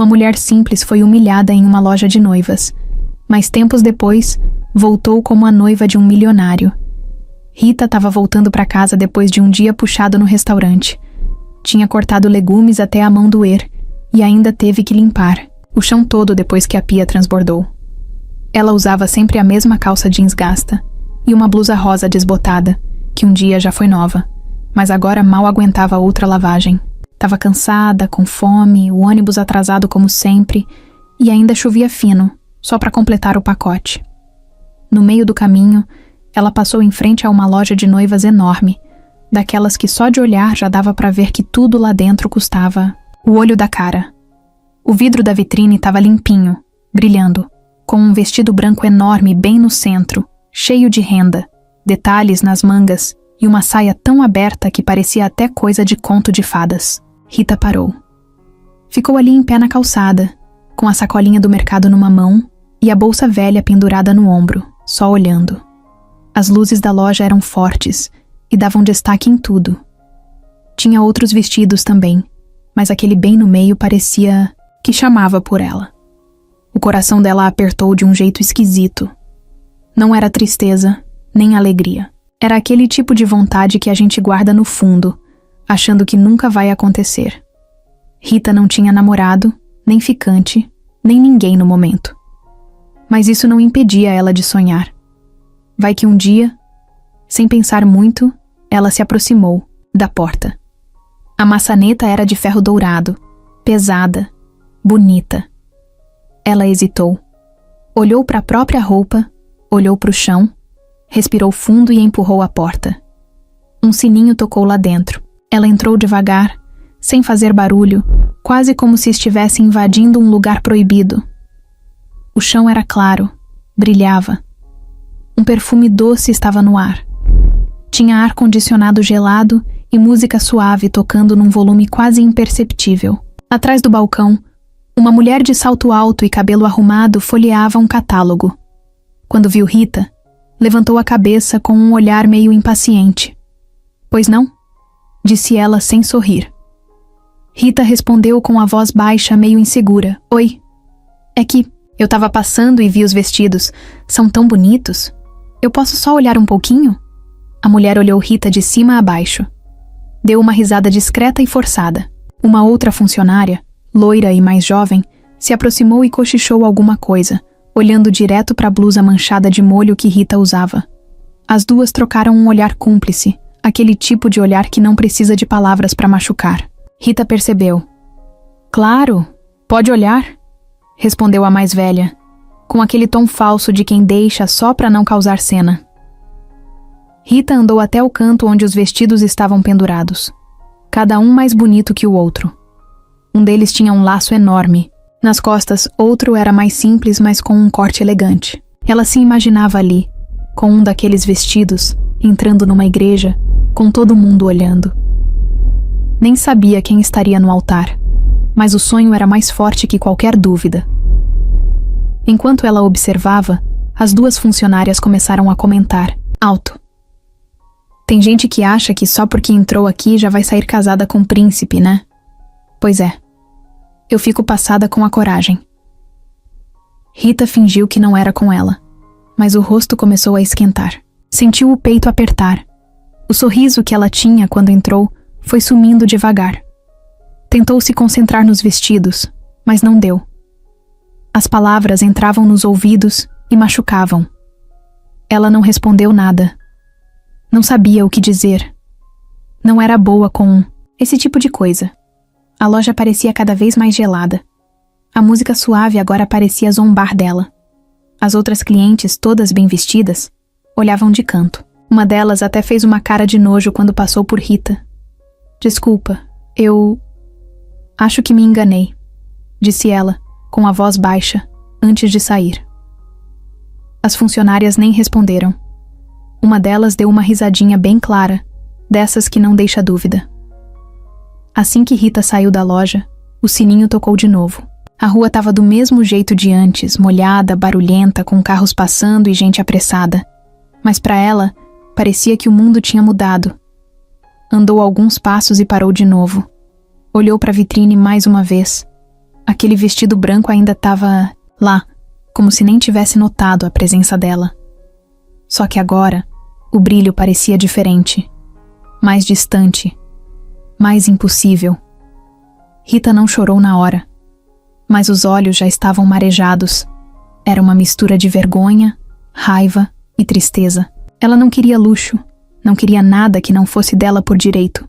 Uma mulher simples foi humilhada em uma loja de noivas, mas tempos depois, voltou como a noiva de um milionário. Rita estava voltando para casa depois de um dia puxado no restaurante. Tinha cortado legumes até a mão doer e ainda teve que limpar o chão todo depois que a pia transbordou. Ela usava sempre a mesma calça jeans gasta e uma blusa rosa desbotada, que um dia já foi nova, mas agora mal aguentava outra lavagem. Estava cansada, com fome, o ônibus atrasado como sempre, e ainda chovia fino, só para completar o pacote. No meio do caminho, ela passou em frente a uma loja de noivas enorme, daquelas que só de olhar já dava para ver que tudo lá dentro custava o olho da cara. O vidro da vitrine estava limpinho, brilhando, com um vestido branco enorme bem no centro, cheio de renda, detalhes nas mangas e uma saia tão aberta que parecia até coisa de conto de fadas. Rita parou. Ficou ali em pé na calçada, com a sacolinha do mercado numa mão e a bolsa velha pendurada no ombro, só olhando. As luzes da loja eram fortes e davam destaque em tudo. Tinha outros vestidos também, mas aquele bem no meio parecia que chamava por ela. O coração dela apertou de um jeito esquisito. Não era tristeza, nem alegria. Era aquele tipo de vontade que a gente guarda no fundo, achando que nunca vai acontecer. Rita não tinha namorado, nem ficante, nem ninguém no momento. Mas isso não impedia ela de sonhar. Vai que um dia, sem pensar muito, ela se aproximou da porta. A maçaneta era de ferro dourado, pesada, bonita. Ela hesitou. Olhou para a própria roupa, olhou para o chão, respirou fundo e empurrou a porta. Um sininho tocou lá dentro. Ela entrou devagar, sem fazer barulho, quase como se estivesse invadindo um lugar proibido. O chão era claro, brilhava. Um perfume doce estava no ar. Tinha ar-condicionado gelado e música suave tocando num volume quase imperceptível. Atrás do balcão, uma mulher de salto alto e cabelo arrumado folheava um catálogo. Quando viu Rita, levantou a cabeça com um olhar meio impaciente. "Pois não?", disse ela sem sorrir. Rita respondeu com a voz baixa, meio insegura. "Oi. É que eu estava passando e vi os vestidos. São tão bonitos. Eu posso só olhar um pouquinho?" A mulher olhou Rita de cima a baixo. Deu uma risada discreta e forçada. Uma outra funcionária, loira e mais jovem, se aproximou e cochichou alguma coisa, olhando direto para a blusa manchada de molho que Rita usava. As duas trocaram um olhar cúmplice, aquele tipo de olhar que não precisa de palavras para machucar. Rita percebeu. "Claro, pode olhar", respondeu a mais velha, com aquele tom falso de quem deixa só para não causar cena. Rita andou até o canto onde os vestidos estavam pendurados, cada um mais bonito que o outro. Um deles tinha um laço enorme. Nas costas, outro era mais simples, mas com um corte elegante. Ela se imaginava ali, com um daqueles vestidos, entrando numa igreja, com todo mundo olhando. Nem sabia quem estaria no altar, mas o sonho era mais forte que qualquer dúvida. Enquanto ela observava, as duas funcionárias começaram a comentar, alto. "Tem gente que acha que só porque entrou aqui já vai sair casada com o príncipe, né? Pois é. Eu fico passada com a coragem." Rita fingiu que não era com ela, mas o rosto começou a esquentar. Sentiu o peito apertar. O sorriso que ela tinha quando entrou foi sumindo devagar. Tentou se concentrar nos vestidos, mas não deu. As palavras entravam nos ouvidos e machucavam. Ela não respondeu nada. Não sabia o que dizer. Não era boa com esse tipo de coisa. A loja parecia cada vez mais gelada. A música suave agora parecia zombar dela. As outras clientes, todas bem vestidas, olhavam de canto. Uma delas até fez uma cara de nojo quando passou por Rita. "Desculpa, eu acho que me enganei", disse ela, com a voz baixa, antes de sair. As funcionárias nem responderam. Uma delas deu uma risadinha bem clara, dessas que não deixa dúvida. Assim que Rita saiu da loja, o sininho tocou de novo. A rua estava do mesmo jeito de antes, molhada, barulhenta, com carros passando e gente apressada. Mas para ela, parecia que o mundo tinha mudado. Andou alguns passos e parou de novo. Olhou para a vitrine mais uma vez. Aquele vestido branco ainda estava lá, como se nem tivesse notado a presença dela. Só que agora, o brilho parecia diferente, mais distante, mais impossível. Rita não chorou na hora, mas os olhos já estavam marejados. Era uma mistura de vergonha, raiva e tristeza. Ela não queria luxo, não queria nada que não fosse dela por direito.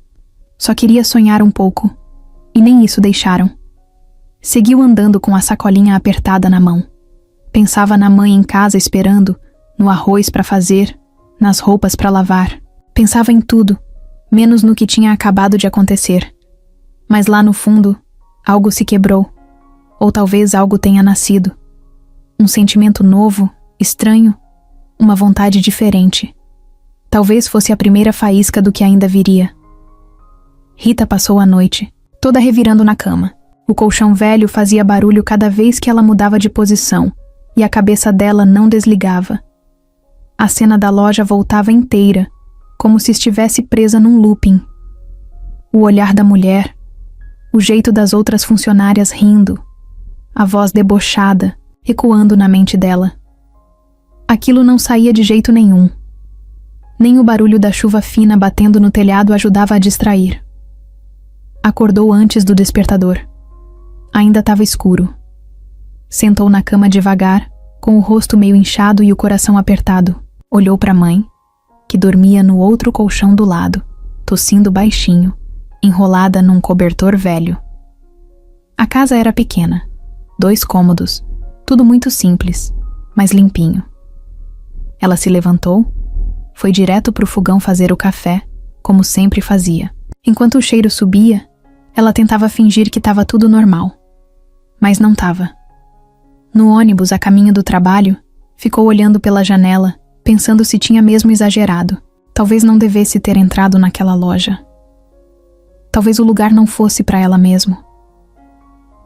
Só queria sonhar um pouco, e nem isso deixaram. Seguiu andando com a sacolinha apertada na mão. Pensava na mãe em casa esperando, no arroz para fazer, nas roupas para lavar. Pensava em tudo, menos no que tinha acabado de acontecer. Mas lá no fundo, algo se quebrou. Ou talvez algo tenha nascido. Um sentimento novo, estranho, uma vontade diferente. Talvez fosse a primeira faísca do que ainda viria. Rita passou a noite, toda revirando na cama. O colchão velho fazia barulho cada vez que ela mudava de posição, e a cabeça dela não desligava. A cena da loja voltava inteira, como se estivesse presa num looping. O olhar da mulher, o jeito das outras funcionárias rindo, a voz debochada, ecoando na mente dela. Aquilo não saía de jeito nenhum. Nem o barulho da chuva fina batendo no telhado ajudava a distrair. Acordou antes do despertador. Ainda estava escuro. Sentou na cama devagar, com o rosto meio inchado e o coração apertado. Olhou para a mãe, que dormia no outro colchão do lado, tossindo baixinho, enrolada num cobertor velho. A casa era pequena, 2 cômodos, tudo muito simples, mas limpinho. Ela se levantou, foi direto pro fogão fazer o café, como sempre fazia. Enquanto o cheiro subia, ela tentava fingir que estava tudo normal. Mas não estava. No ônibus, a caminho do trabalho, ficou olhando pela janela, pensando se tinha mesmo exagerado. Talvez não devesse ter entrado naquela loja. Talvez o lugar não fosse para ela mesmo.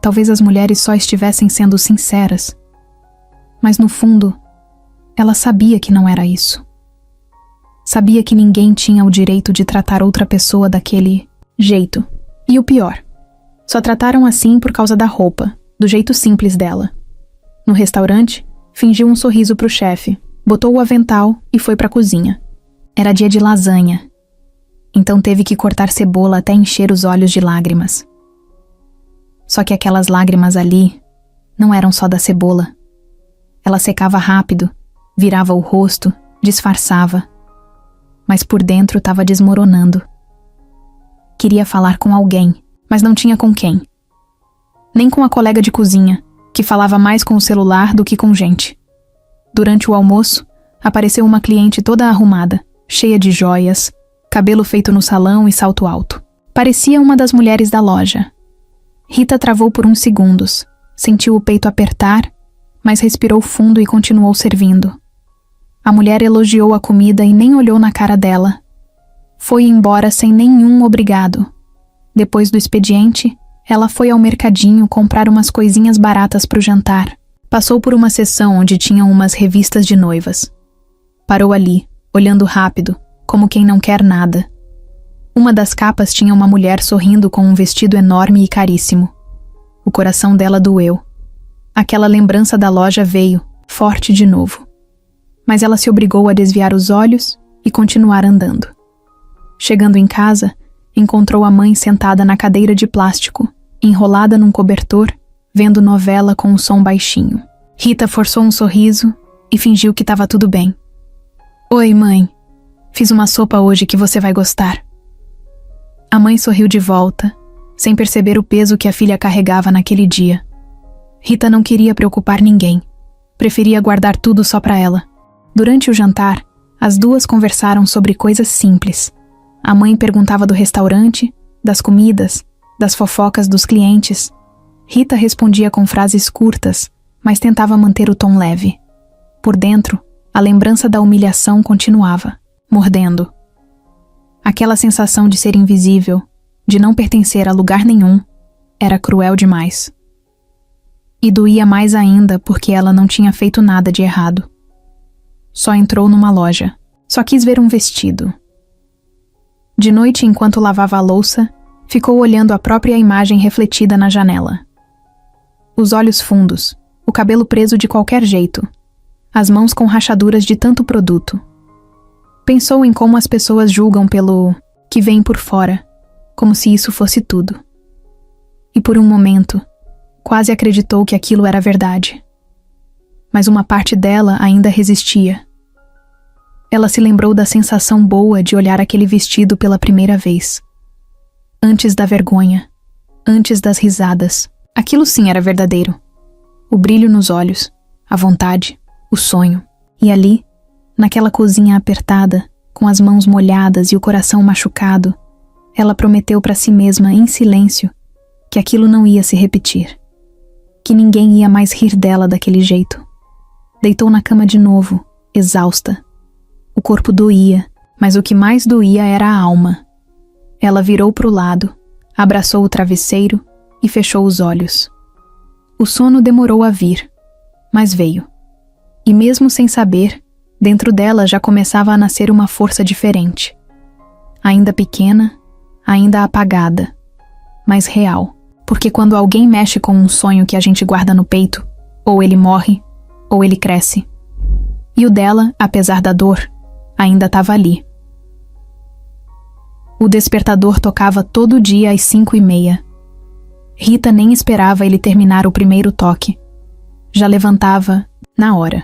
Talvez as mulheres só estivessem sendo sinceras. Mas no fundo, ela sabia que não era isso. Sabia que ninguém tinha o direito de tratar outra pessoa daquele jeito. E o pior, só trataram assim por causa da roupa, do jeito simples dela. No restaurante, fingiu um sorriso pro chefe, botou o avental e foi pra cozinha. Era dia de lasanha, então teve que cortar cebola até encher os olhos de lágrimas. Só que aquelas lágrimas ali não eram só da cebola. Ela secava rápido, virava o rosto, disfarçava. Mas por dentro estava desmoronando. Queria falar com alguém, mas não tinha com quem. Nem com a colega de cozinha, que falava mais com o celular do que com gente. Durante o almoço, apareceu uma cliente toda arrumada, cheia de joias, cabelo feito no salão e salto alto. Parecia uma das mulheres da loja. Rita travou por uns segundos, sentiu o peito apertar, mas respirou fundo e continuou servindo. A mulher elogiou a comida e nem olhou na cara dela. Foi embora sem nenhum obrigado. Depois do expediente, ela foi ao mercadinho comprar umas coisinhas baratas para o jantar. Passou por uma seção onde tinham umas revistas de noivas. Parou ali, olhando rápido, como quem não quer nada. Uma das capas tinha uma mulher sorrindo com um vestido enorme e caríssimo. O coração dela doeu. Aquela lembrança da loja veio, forte de novo. Mas ela se obrigou a desviar os olhos e continuar andando. Chegando em casa, encontrou a mãe sentada na cadeira de plástico, enrolada num cobertor, vendo novela com um som baixinho. Rita forçou um sorriso e fingiu que estava tudo bem. "Oi, mãe. Fiz uma sopa hoje que você vai gostar." A mãe sorriu de volta, sem perceber o peso que a filha carregava naquele dia. Rita não queria preocupar ninguém. Preferia guardar tudo só para ela. Durante o jantar, as duas conversaram sobre coisas simples. A mãe perguntava do restaurante, das comidas, das fofocas dos clientes. Rita respondia com frases curtas, mas tentava manter o tom leve. Por dentro, a lembrança da humilhação continuava, mordendo. Aquela sensação de ser invisível, de não pertencer a lugar nenhum, era cruel demais. E doía mais ainda porque ela não tinha feito nada de errado. Só entrou numa loja. Só quis ver um vestido. De noite, enquanto lavava a louça, ficou olhando a própria imagem refletida na janela. Os olhos fundos, o cabelo preso de qualquer jeito, as mãos com rachaduras de tanto produto. Pensou em como as pessoas julgam pelo que vem por fora, como se isso fosse tudo. E por um momento, quase acreditou que aquilo era verdade. Mas uma parte dela ainda resistia. Ela se lembrou da sensação boa de olhar aquele vestido pela primeira vez. Antes da vergonha, antes das risadas, aquilo sim era verdadeiro. O brilho nos olhos, a vontade, o sonho. E ali, naquela cozinha apertada, com as mãos molhadas e o coração machucado, ela prometeu para si mesma, em silêncio, que aquilo não ia se repetir. Que ninguém ia mais rir dela daquele jeito. Deitou na cama de novo, exausta. O corpo doía, mas o que mais doía era a alma. Ela virou para o lado, abraçou o travesseiro e fechou os olhos. O sono demorou a vir, mas veio. E mesmo sem saber, dentro dela já começava a nascer uma força diferente. Ainda pequena, ainda apagada, mas real. Porque quando alguém mexe com um sonho que a gente guarda no peito, ou ele morre, ou ele cresce. E o dela, apesar da dor, ainda estava ali. O despertador tocava todo dia às 5:30. Rita nem esperava ele terminar o primeiro toque. Já levantava na hora.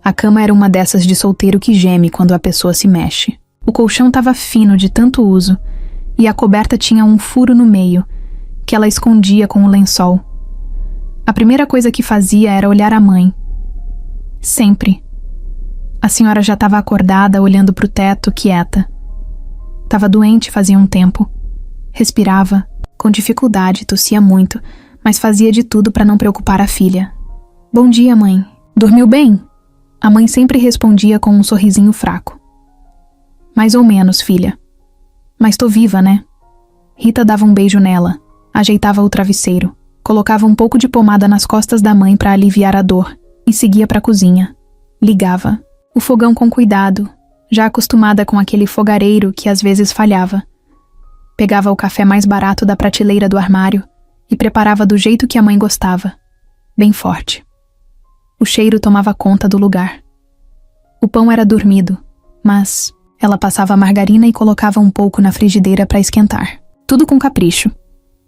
A cama era uma dessas de solteiro que geme quando a pessoa se mexe. O colchão estava fino de tanto uso, e a coberta tinha um furo no meio, que ela escondia com o lençol. A primeira coisa que fazia era olhar a mãe. Sempre. A senhora já estava acordada, olhando para o teto, quieta. Estava doente fazia um tempo. Respirava, com dificuldade, tossia muito, mas fazia de tudo para não preocupar a filha. Bom dia, mãe. Dormiu bem? A mãe sempre respondia com um sorrisinho fraco. Mais ou menos, filha. Mas tô viva, né? Rita dava um beijo nela, ajeitava o travesseiro, colocava um pouco de pomada nas costas da mãe para aliviar a dor e seguia para a cozinha. Ligava o fogão com cuidado, já acostumada com aquele fogareiro que às vezes falhava. Pegava o café mais barato da prateleira do armário e preparava do jeito que a mãe gostava, bem forte. O cheiro tomava conta do lugar. O pão era dormido, mas ela passava margarina e colocava um pouco na frigideira para esquentar. Tudo com capricho.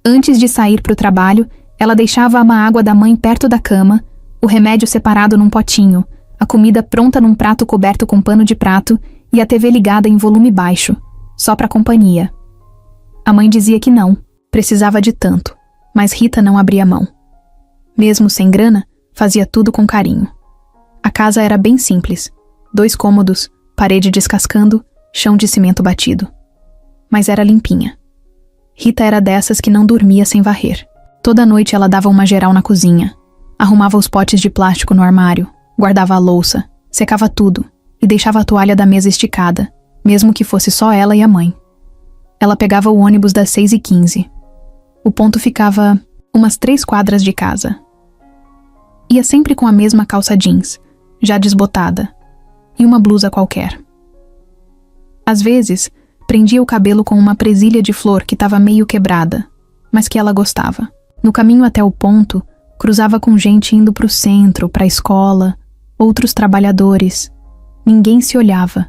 Antes de sair para o trabalho, ela deixava a água da mãe perto da cama, o remédio separado num potinho, a comida pronta num prato coberto com pano de prato e a TV ligada em volume baixo, só para companhia. A mãe dizia que não, precisava de tanto, mas Rita não abria mão. Mesmo sem grana, fazia tudo com carinho. A casa era bem simples, 2 cômodos, parede descascando, chão de cimento batido. Mas era limpinha. Rita era dessas que não dormia sem varrer. Toda noite ela dava uma geral na cozinha, arrumava os potes de plástico no armário, guardava a louça, secava tudo e deixava a toalha da mesa esticada, mesmo que fosse só ela e a mãe. Ela pegava o ônibus das 6:15. O ponto ficava umas 3 quadras de casa. Ia sempre com a mesma calça jeans, já desbotada, e uma blusa qualquer. Às vezes, prendia o cabelo com uma presilha de flor que estava meio quebrada, mas que ela gostava. No caminho até o ponto, cruzava com gente indo para o centro, para a escola, outros trabalhadores. Ninguém se olhava,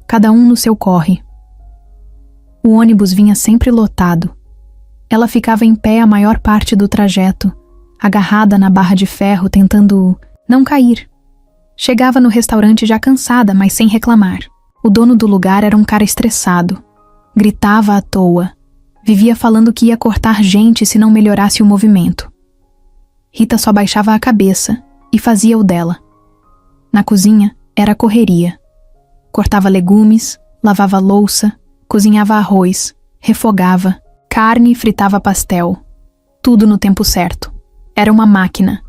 cada um no seu corre. O ônibus vinha sempre lotado. Ela ficava em pé a maior parte do trajeto, agarrada na barra de ferro, tentando não cair. Chegava no restaurante já cansada, mas sem reclamar. O dono do lugar era um cara estressado. Gritava à toa. Vivia falando que ia cortar gente se não melhorasse o movimento. Rita só baixava a cabeça e fazia o dela. Na cozinha, era correria. Cortava legumes, lavava louça, cozinhava arroz, refogava, carne e fritava pastel. Tudo no tempo certo. Era uma máquina.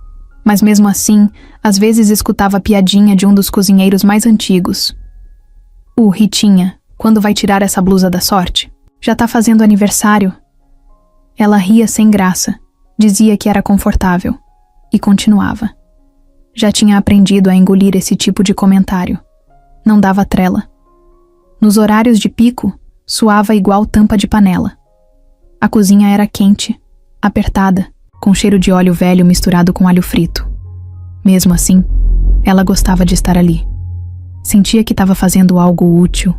Mas mesmo assim, às vezes escutava a piadinha de um dos cozinheiros mais antigos. Ritinha, quando vai tirar essa blusa da sorte? Já tá fazendo aniversário? Ela ria sem graça, dizia que era confortável, e continuava. Já tinha aprendido a engolir esse tipo de comentário. Não dava trela. Nos horários de pico, suava igual tampa de panela. A cozinha era quente, apertada, com cheiro de óleo velho misturado com alho frito. Mesmo assim, ela gostava de estar ali. Sentia que estava fazendo algo útil.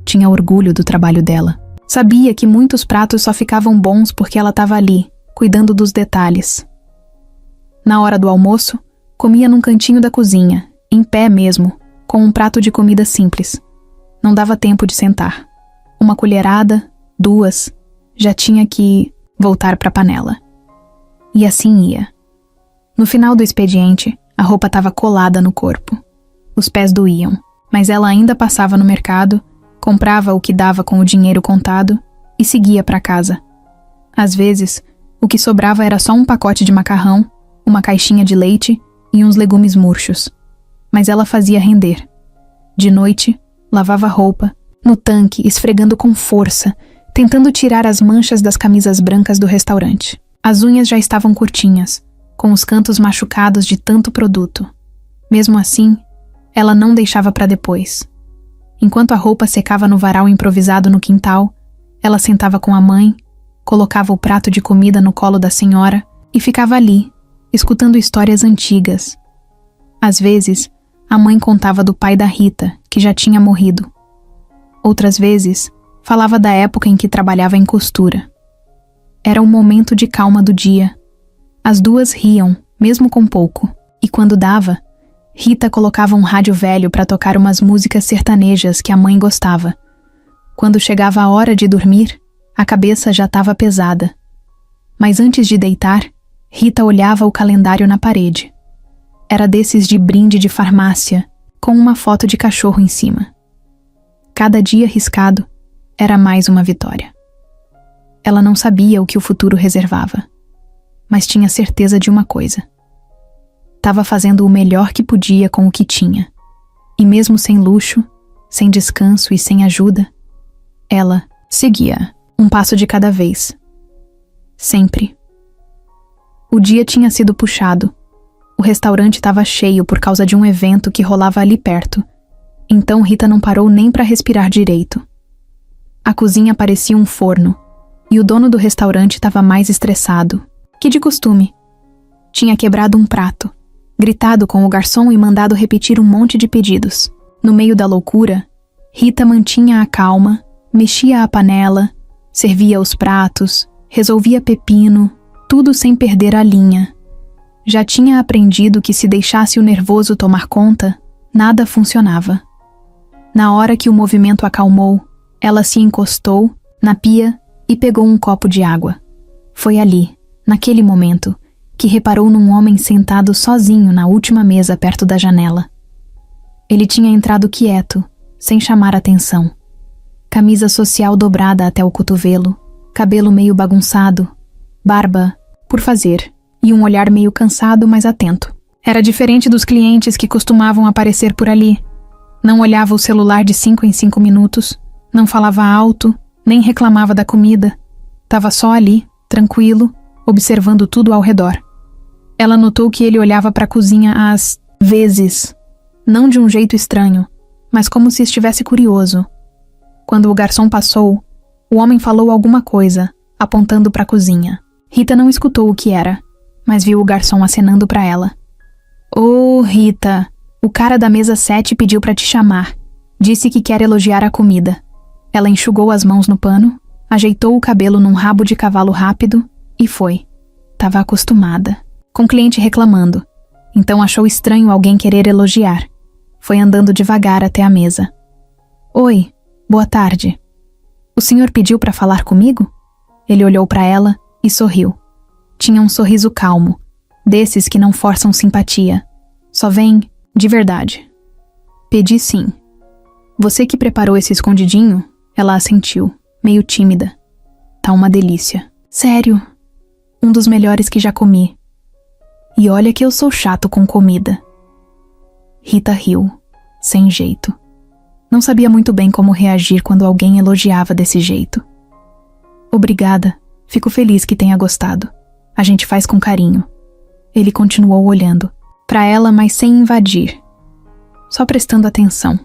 Tinha orgulho do trabalho dela. Sabia que muitos pratos só ficavam bons porque ela estava ali, cuidando dos detalhes. Na hora do almoço, comia num cantinho da cozinha, em pé mesmo, com um prato de comida simples. Não dava tempo de sentar. Uma colherada, 2, já tinha que voltar para a panela. E assim ia. No final do expediente, a roupa estava colada no corpo. Os pés doíam, mas ela ainda passava no mercado, comprava o que dava com o dinheiro contado e seguia para casa. Às vezes, o que sobrava era só um pacote de macarrão, uma caixinha de leite e uns legumes murchos. Mas ela fazia render. De noite, lavava roupa, no tanque, esfregando com força, tentando tirar as manchas das camisas brancas do restaurante. As unhas já estavam curtinhas, com os cantos machucados de tanto produto. Mesmo assim, ela não deixava para depois. Enquanto a roupa secava no varal improvisado no quintal, ela sentava com a mãe, colocava o prato de comida no colo da senhora e ficava ali, escutando histórias antigas. Às vezes, a mãe contava do pai da Rita, que já tinha morrido. Outras vezes, falava da época em que trabalhava em costura. Era um momento de calma do dia. As duas riam, mesmo com pouco, e quando dava, Rita colocava um rádio velho para tocar umas músicas sertanejas que a mãe gostava. Quando chegava a hora de dormir, a cabeça já estava pesada. Mas antes de deitar, Rita olhava o calendário na parede. Era desses de brinde de farmácia, com uma foto de cachorro em cima. Cada dia riscado era mais uma vitória. Ela não sabia o que o futuro reservava, mas tinha certeza de uma coisa. Estava fazendo o melhor que podia com o que tinha. E mesmo sem luxo, sem descanso e sem ajuda, ela seguia, um passo de cada vez. Sempre. O dia tinha sido puxado. O restaurante estava cheio por causa de um evento que rolava ali perto. Então Rita não parou nem para respirar direito. A cozinha parecia um forno, e o dono do restaurante estava mais estressado, que de costume. Tinha quebrado um prato, gritado com o garçom e mandado repetir um monte de pedidos. No meio da loucura, Rita mantinha a calma, mexia a panela, servia os pratos, resolvia pepino, tudo sem perder a linha. Já tinha aprendido que se deixasse o nervoso tomar conta, nada funcionava. Na hora que o movimento acalmou, ela se encostou na pia e pegou um copo de água. Foi ali, naquele momento, que reparou num homem sentado sozinho na última mesa perto da janela. Ele tinha entrado quieto, sem chamar atenção. Camisa social dobrada até o cotovelo, cabelo meio bagunçado, barba por fazer e um olhar meio cansado, mas atento. Era diferente dos clientes que costumavam aparecer por ali. Não olhava o celular de 5 em 5 minutos, não falava alto, nem reclamava da comida. Tava só ali, tranquilo, observando tudo ao redor. Ela notou que ele olhava para a cozinha às vezes, não de um jeito estranho, mas como se estivesse curioso. Quando o garçom passou, o homem falou alguma coisa, apontando para a cozinha. Rita não escutou o que era, mas viu o garçom acenando para ela. "Ô, Rita, o cara da mesa 7 pediu para te chamar. Disse que quer elogiar a comida." Ela enxugou as mãos no pano, ajeitou o cabelo num rabo de cavalo rápido e foi. Tava acostumada, com o cliente reclamando. Então achou estranho alguém querer elogiar. Foi andando devagar até a mesa. "Oi, boa tarde. O senhor pediu para falar comigo?" Ele olhou para ela e sorriu. Tinha um sorriso calmo, desses que não forçam simpatia. Só vem de verdade. "Pedi sim." "Você que preparou esse escondidinho?" Ela assentiu, meio tímida. "Tá uma delícia." "Sério? Um dos melhores que já comi. E olha que eu sou chato com comida." Rita riu, sem jeito. Não sabia muito bem como reagir quando alguém elogiava desse jeito. "Obrigada, fico feliz que tenha gostado. A gente faz com carinho." Ele continuou olhando, para ela, mas sem invadir. Só prestando atenção.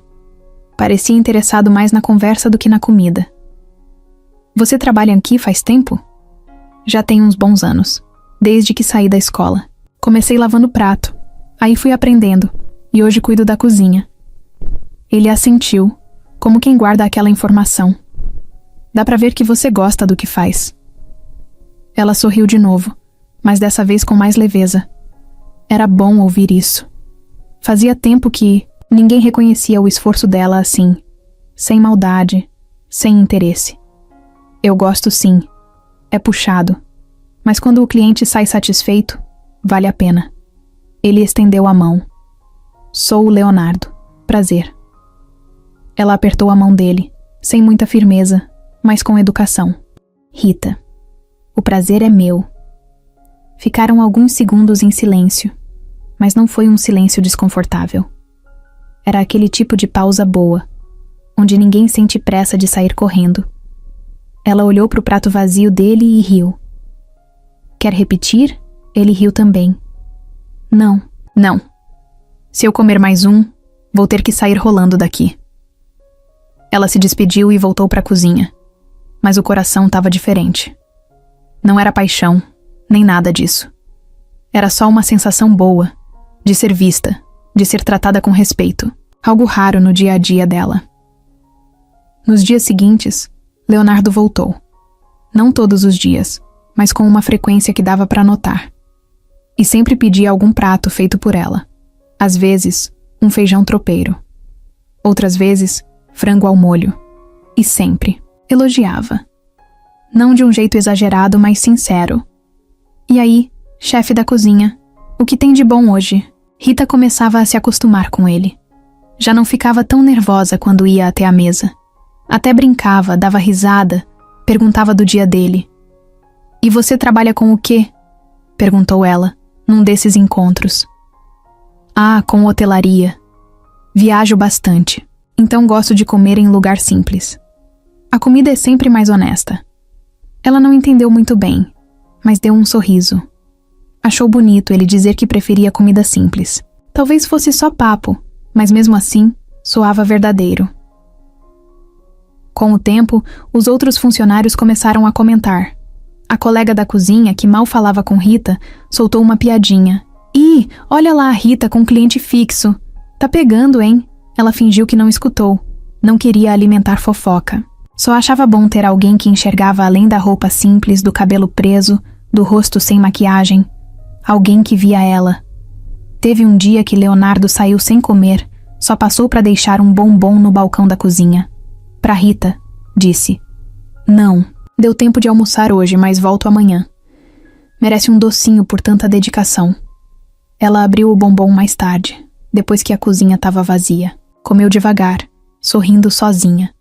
Parecia interessado mais na conversa do que na comida. "Você trabalha aqui faz tempo?" "Já tem uns bons anos. desde que saí da escola. Comecei lavando prato, aí fui aprendendo, e hoje cuido da cozinha. Ele assentiu, como quem guarda aquela informação. Dá pra ver que você gosta do que faz. Ela sorriu de novo, mas dessa vez com mais leveza. Era bom ouvir isso. Fazia tempo que ninguém reconhecia o esforço dela assim, sem maldade, sem interesse. Eu gosto sim. É puxado. Mas quando o cliente sai satisfeito, vale a pena. Ele estendeu a mão. Sou o Leonardo. Prazer. Ela apertou a mão dele, sem muita firmeza, mas com educação. Rita. O prazer é meu. Ficaram alguns segundos em silêncio, mas não foi um silêncio desconfortável. Era aquele tipo de pausa boa, onde ninguém sente pressa de sair correndo. Ela olhou para o prato vazio dele e riu. Quer repetir? Ele riu também. Não. Se eu comer mais um, vou ter que sair rolando daqui. Ela se despediu e voltou para a cozinha, mas o coração estava diferente. Não era paixão, nem nada disso. Era só uma sensação boa, de ser vista, de ser tratada com respeito, algo raro no dia a dia dela. Nos dias seguintes, Leonardo voltou. Não todos os dias, mas com uma frequência que dava para notar. E sempre pedia algum prato feito por ela. Às vezes, um feijão tropeiro. Outras vezes, frango ao molho. E sempre elogiava. Não de um jeito exagerado, mas sincero. E aí, chefe da cozinha, o que tem de bom hoje? Rita começava a se acostumar com ele. Já não ficava tão nervosa quando ia até a mesa. Até brincava, dava risada, perguntava do dia dele. E você trabalha com o quê? Perguntou ela, num desses encontros. Ah, com hotelaria. Viajo bastante, então gosto de comer em lugar simples. A comida é sempre mais honesta. Ela não entendeu muito bem, mas deu um sorriso. Achou bonito ele dizer que preferia comida simples. Talvez fosse só papo, mas mesmo assim, soava verdadeiro. Com o tempo, os outros funcionários começaram a comentar. A colega da cozinha, que mal falava com Rita, soltou uma piadinha. Ih, olha lá a Rita com cliente fixo. Tá pegando, hein? Ela fingiu que não escutou. Não queria alimentar fofoca. Só achava bom ter alguém que enxergava além da roupa simples, do cabelo preso, do rosto sem maquiagem. Alguém que via ela. Teve um dia que Leonardo saiu sem comer, só passou para deixar um bombom no balcão da cozinha. Pra Rita, disse. Não, deu tempo de almoçar hoje, mas volto amanhã. Merece um docinho por tanta dedicação. Ela abriu o bombom mais tarde, depois que a cozinha estava vazia. Comeu devagar, sorrindo sozinha.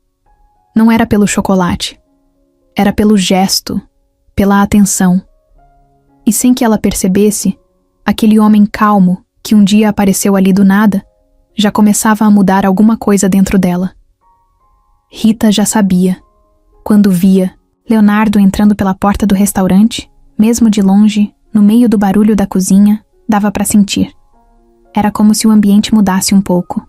Não era pelo chocolate. Era pelo gesto, pela atenção. E sem que ela percebesse, aquele homem calmo, que um dia apareceu ali do nada, já começava a mudar alguma coisa dentro dela. Rita já sabia. Quando via Leonardo entrando pela porta do restaurante, mesmo de longe, no meio do barulho da cozinha, dava para sentir. Era como se o ambiente mudasse um pouco.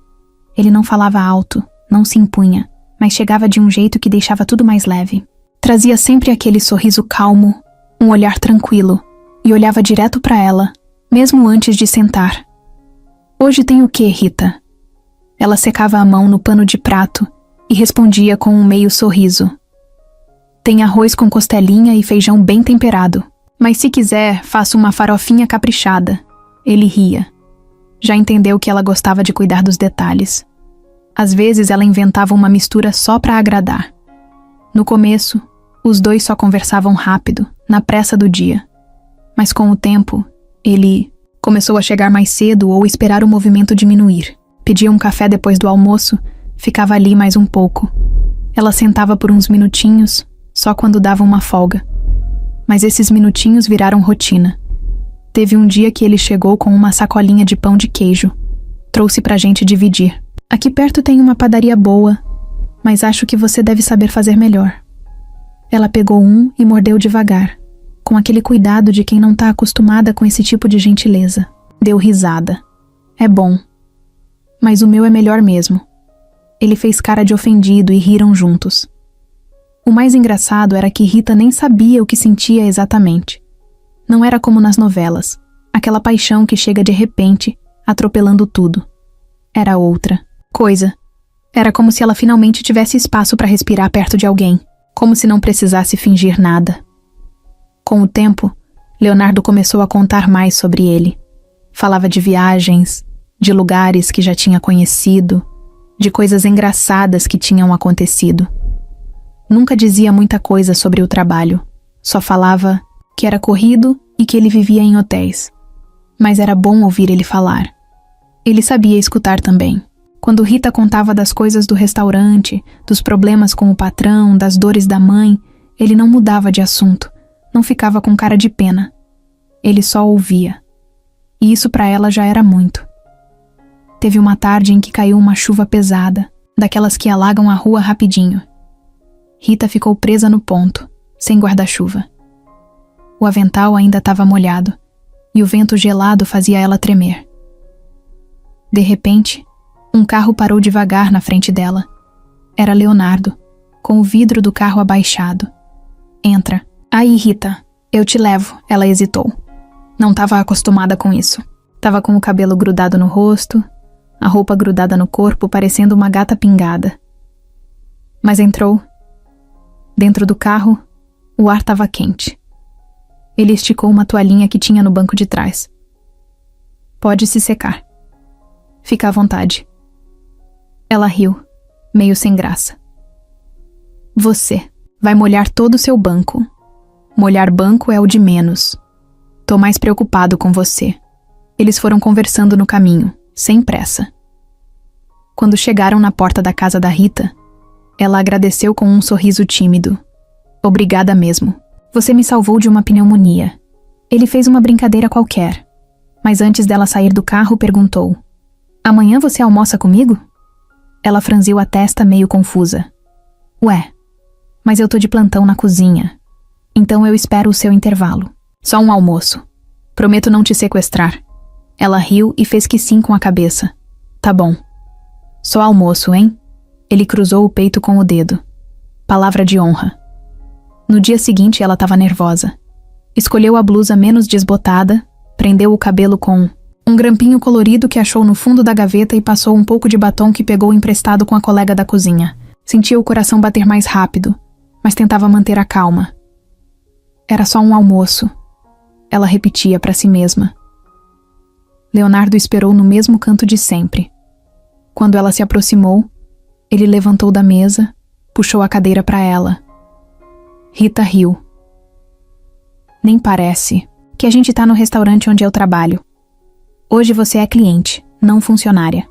Ele não falava alto, não se impunha, mas chegava de um jeito que deixava tudo mais leve. Trazia sempre aquele sorriso calmo, um olhar tranquilo, e olhava direto para ela, mesmo antes de sentar. Hoje tem o quê, Rita? Ela secava a mão no pano de prato e respondia com um meio sorriso. Tem arroz com costelinha e feijão bem temperado, mas se quiser, faço uma farofinha caprichada. Ele ria. Já entendeu que ela gostava de cuidar dos detalhes. Às vezes ela inventava uma mistura só para agradar. No começo, os dois só conversavam rápido, na pressa do dia. Mas com o tempo, ele começou a chegar mais cedo ou esperar o movimento diminuir. Pedia um café depois do almoço, ficava ali mais um pouco. Ela sentava por uns minutinhos, só quando dava uma folga. Mas esses minutinhos viraram rotina. Teve um dia que ele chegou com uma sacolinha de pão de queijo. Trouxe pra gente dividir. Aqui perto tem uma padaria boa, mas acho que você deve saber fazer melhor. Ela pegou um e mordeu devagar, com aquele cuidado de quem não tá acostumada com esse tipo de gentileza. Deu risada. É bom. Mas o meu é melhor mesmo. Ele fez cara de ofendido e riram juntos. O mais engraçado era que Rita nem sabia o que sentia exatamente. Não era como nas novelas, aquela paixão que chega de repente, atropelando tudo. Era outra coisa. Era como se ela finalmente tivesse espaço para respirar perto de alguém, como se não precisasse fingir nada. Com o tempo, Leonardo começou a contar mais sobre ele. Falava de viagens, de lugares que já tinha conhecido, de coisas engraçadas que tinham acontecido. Nunca dizia muita coisa sobre o trabalho, só falava que era corrido e que ele vivia em hotéis. Mas era bom ouvir ele falar. Ele sabia escutar também. Quando Rita contava das coisas do restaurante, dos problemas com o patrão, das dores da mãe, ele não mudava de assunto, não ficava com cara de pena. Ele só ouvia. E isso para ela já era muito. Teve uma tarde em que caiu uma chuva pesada, daquelas que alagam a rua rapidinho. Rita ficou presa no ponto, sem guarda-chuva. O avental ainda estava molhado, e o vento gelado fazia ela tremer. De repente, um carro parou devagar na frente dela. Era Leonardo, com o vidro do carro abaixado. Entra. Aí, Rita, eu te levo, ela hesitou. Não estava acostumada com isso. Tava com o cabelo grudado no rosto, a roupa grudada no corpo, parecendo uma gata pingada. Mas entrou. Dentro do carro, o ar estava quente. Ele esticou uma toalhinha que tinha no banco de trás. Pode se secar. Fica à vontade. Ela riu, meio sem graça. Você vai molhar todo o seu banco. Molhar banco é o de menos. Tô mais preocupado com você. Eles foram conversando no caminho, sem pressa. Quando chegaram na porta da casa da Rita, ela agradeceu com um sorriso tímido. Obrigada mesmo. Você me salvou de uma pneumonia. Ele fez uma brincadeira qualquer. Mas antes dela sair do carro, perguntou: Amanhã você almoça comigo? Ela franziu a testa meio confusa. Ué, mas eu tô de plantão na cozinha. Então eu espero o seu intervalo. Só um almoço. Prometo não te sequestrar. Ela riu e fez que sim com a cabeça. Tá bom. Só almoço, hein? Ele cruzou o peito com o dedo. Palavra de honra. No dia seguinte ela estava nervosa. Escolheu a blusa menos desbotada, prendeu o cabelo com um grampinho colorido que achou no fundo da gaveta e passou um pouco de batom que pegou emprestado com a colega da cozinha. Sentia o coração bater mais rápido, mas tentava manter a calma. Era só um almoço. Ela repetia para si mesma. Leonardo esperou no mesmo canto de sempre. Quando ela se aproximou, ele levantou da mesa, puxou a cadeira para ela. Rita riu. Nem parece que a gente tá no restaurante onde eu trabalho. Hoje você é cliente, não funcionária.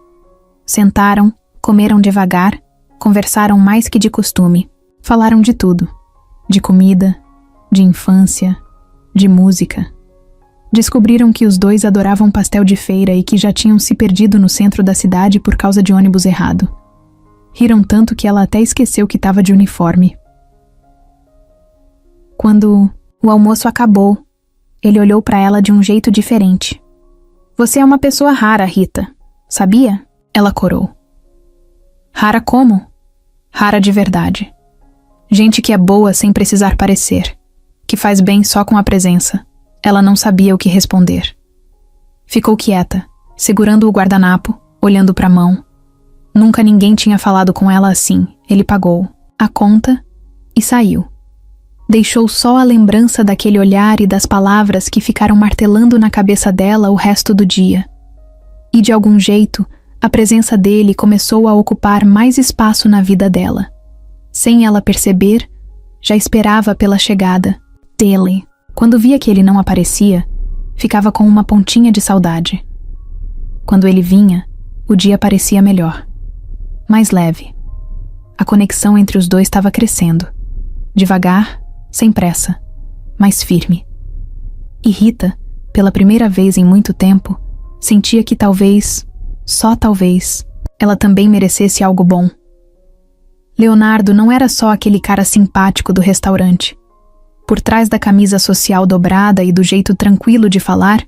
Sentaram, comeram devagar, conversaram mais que de costume. Falaram de tudo. De comida, de infância, de música. Descobriram que os dois adoravam pastel de feira e que já tinham se perdido no centro da cidade por causa de ônibus errado. Riram tanto que ela até esqueceu que estava de uniforme. Quando o almoço acabou, ele olhou para ela de um jeito diferente. Você é uma pessoa rara, Rita. Sabia? Ela corou. Rara como? Rara de verdade. Gente que é boa sem precisar parecer. Que faz bem só com a presença. Ela não sabia o que responder. Ficou quieta, segurando o guardanapo, olhando para a mão. Nunca ninguém tinha falado com ela assim. Ele pagou a conta e saiu. Deixou só a lembrança daquele olhar e das palavras que ficaram martelando na cabeça dela o resto do dia. E de algum jeito, a presença dele começou a ocupar mais espaço na vida dela. Sem ela perceber, já esperava pela chegada dele. Quando via que ele não aparecia, ficava com uma pontinha de saudade. Quando ele vinha, o dia parecia melhor. Mais leve. A conexão entre os dois estava crescendo. Devagar, sem pressa, mas firme. E Rita, pela primeira vez em muito tempo, sentia que talvez, só talvez, ela também merecesse algo bom. Leonardo não era só aquele cara simpático do restaurante. Por trás da camisa social dobrada e do jeito tranquilo de falar,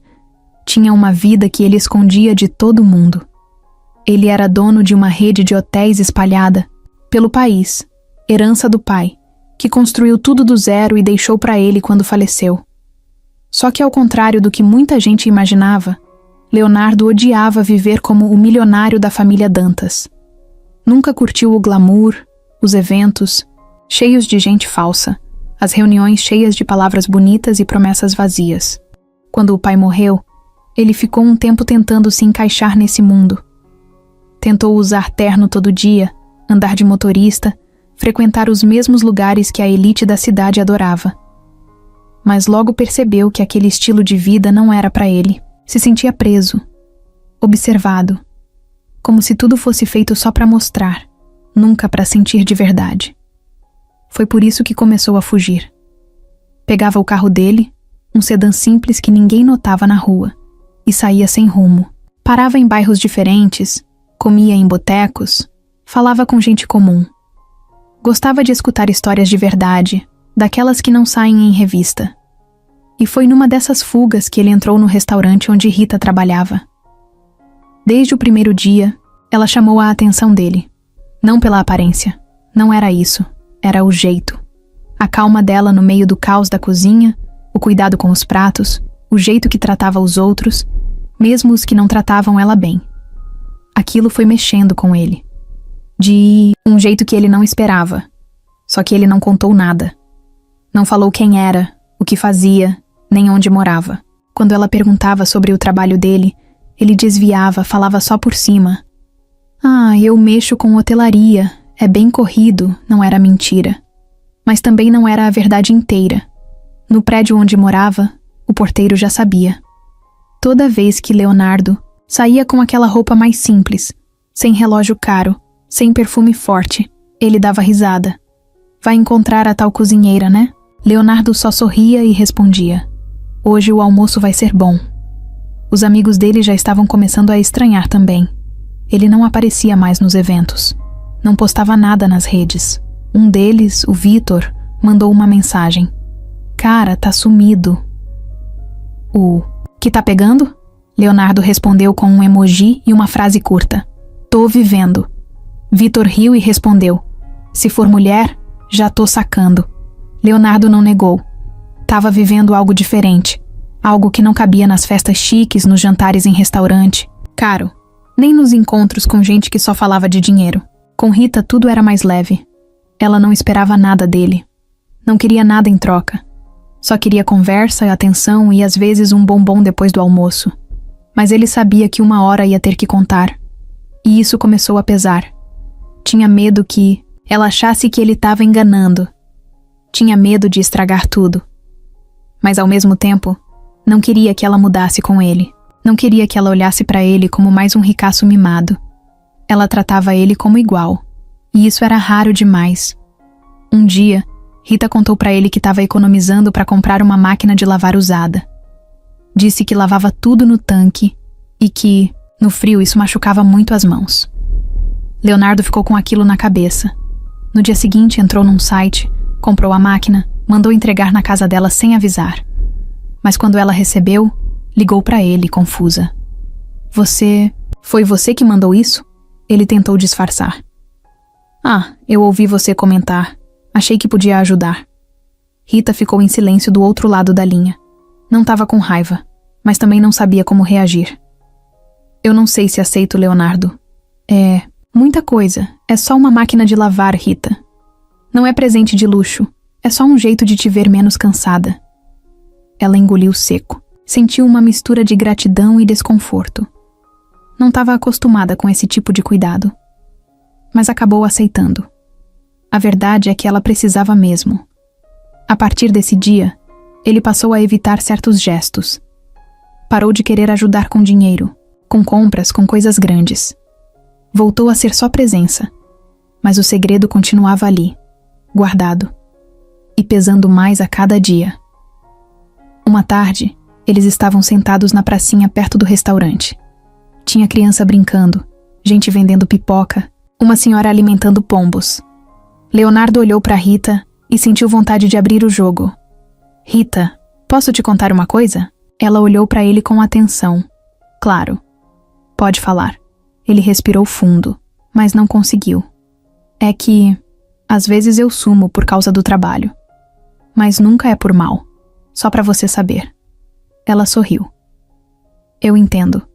tinha uma vida que ele escondia de todo mundo. Ele era dono de uma rede de hotéis espalhada pelo país, herança do pai, que construiu tudo do zero e deixou para ele quando faleceu. Só que, ao contrário do que muita gente imaginava, Leonardo odiava viver como o milionário da família Dantas. Nunca curtiu o glamour, os eventos, cheios de gente falsa, as reuniões cheias de palavras bonitas e promessas vazias. Quando o pai morreu, ele ficou um tempo tentando se encaixar nesse mundo. Tentou usar terno todo dia, andar de motorista, frequentar os mesmos lugares que a elite da cidade adorava. Mas logo percebeu que aquele estilo de vida não era para ele. Se sentia preso, observado, como se tudo fosse feito só para mostrar, nunca para sentir de verdade. Foi por isso que começou a fugir. Pegava o carro dele, um sedã simples que ninguém notava na rua, e saía sem rumo. Parava em bairros diferentes, comia em botecos, falava com gente comum. Gostava de escutar histórias de verdade, daquelas que não saem em revista. E foi numa dessas fugas que ele entrou no restaurante onde Rita trabalhava. Desde o primeiro dia, ela chamou a atenção dele. Não pela aparência, não era isso, era o jeito. A calma dela no meio do caos da cozinha, o cuidado com os pratos, o jeito que tratava os outros, mesmo os que não tratavam ela bem. Aquilo foi mexendo com ele. De um jeito que ele não esperava. Só que ele não contou nada. Não falou quem era, o que fazia, nem onde morava. Quando ela perguntava sobre o trabalho dele, ele desviava, falava só por cima. Eu mexo com hotelaria, é bem corrido, não era mentira. Mas também não era a verdade inteira. No prédio onde morava, o porteiro já sabia. Toda vez que Leonardo saía com aquela roupa mais simples, sem relógio caro, sem perfume forte, ele dava risada. Vai encontrar a tal cozinheira, né? Leonardo só sorria e respondia. Hoje o almoço vai ser bom. Os amigos dele já estavam começando a estranhar também. Ele não aparecia mais nos eventos. Não postava nada nas redes. Um deles, o Vitor, mandou uma mensagem. Cara, tá sumido. Que tá pegando? Leonardo respondeu com um emoji e uma frase curta. Tô vivendo. Vitor riu e respondeu. Se for mulher, já tô sacando. Leonardo não negou. Tava vivendo algo diferente. Algo que não cabia nas festas chiques, nos jantares em restaurante. Caro. Nem nos encontros com gente que só falava de dinheiro. Com Rita tudo era mais leve. Ela não esperava nada dele. Não queria nada em troca. Só queria conversa, atenção e às vezes um bombom depois do almoço. Mas ele sabia que uma hora ia ter que contar. E isso começou a pesar. Tinha medo que ela achasse que ele estava enganando. Tinha medo de estragar tudo. Mas ao mesmo tempo, não queria que ela mudasse com ele. Não queria que ela olhasse para ele como mais um ricaço mimado. Ela tratava ele como igual. E isso era raro demais. Um dia, Rita contou para ele que estava economizando para comprar uma máquina de lavar usada. Disse que lavava tudo no tanque e que, no frio, isso machucava muito as mãos. Leonardo ficou com aquilo na cabeça. No dia seguinte, entrou num site, comprou a máquina, mandou entregar na casa dela sem avisar. Mas quando ela recebeu, ligou para ele, confusa. Foi você que mandou isso? Ele tentou disfarçar. Eu ouvi você comentar. Achei que podia ajudar. Rita ficou em silêncio do outro lado da linha. Não estava com raiva, mas também não sabia como reagir. Eu não sei se aceito, Leonardo. É muita coisa. É só uma máquina de lavar, Rita. Não é presente de luxo. É só um jeito de te ver menos cansada. Ela engoliu seco. Sentiu uma mistura de gratidão e desconforto. Não estava acostumada com esse tipo de cuidado. Mas acabou aceitando. A verdade é que ela precisava mesmo. A partir desse dia, ele passou a evitar certos gestos. Parou de querer ajudar com dinheiro, com compras, com coisas grandes. Voltou a ser só presença. Mas o segredo continuava ali, guardado. E pesando mais a cada dia. Uma tarde, eles estavam sentados na pracinha perto do restaurante. Tinha criança brincando, gente vendendo pipoca, uma senhora alimentando pombos. Leonardo olhou para Rita e sentiu vontade de abrir o jogo. Rita, posso te contar uma coisa? Ela olhou para ele com atenção. Claro. Pode falar. Ele respirou fundo, mas não conseguiu. É que, às vezes eu sumo por causa do trabalho. Mas nunca é por mal. Só para você saber. Ela sorriu. Eu entendo.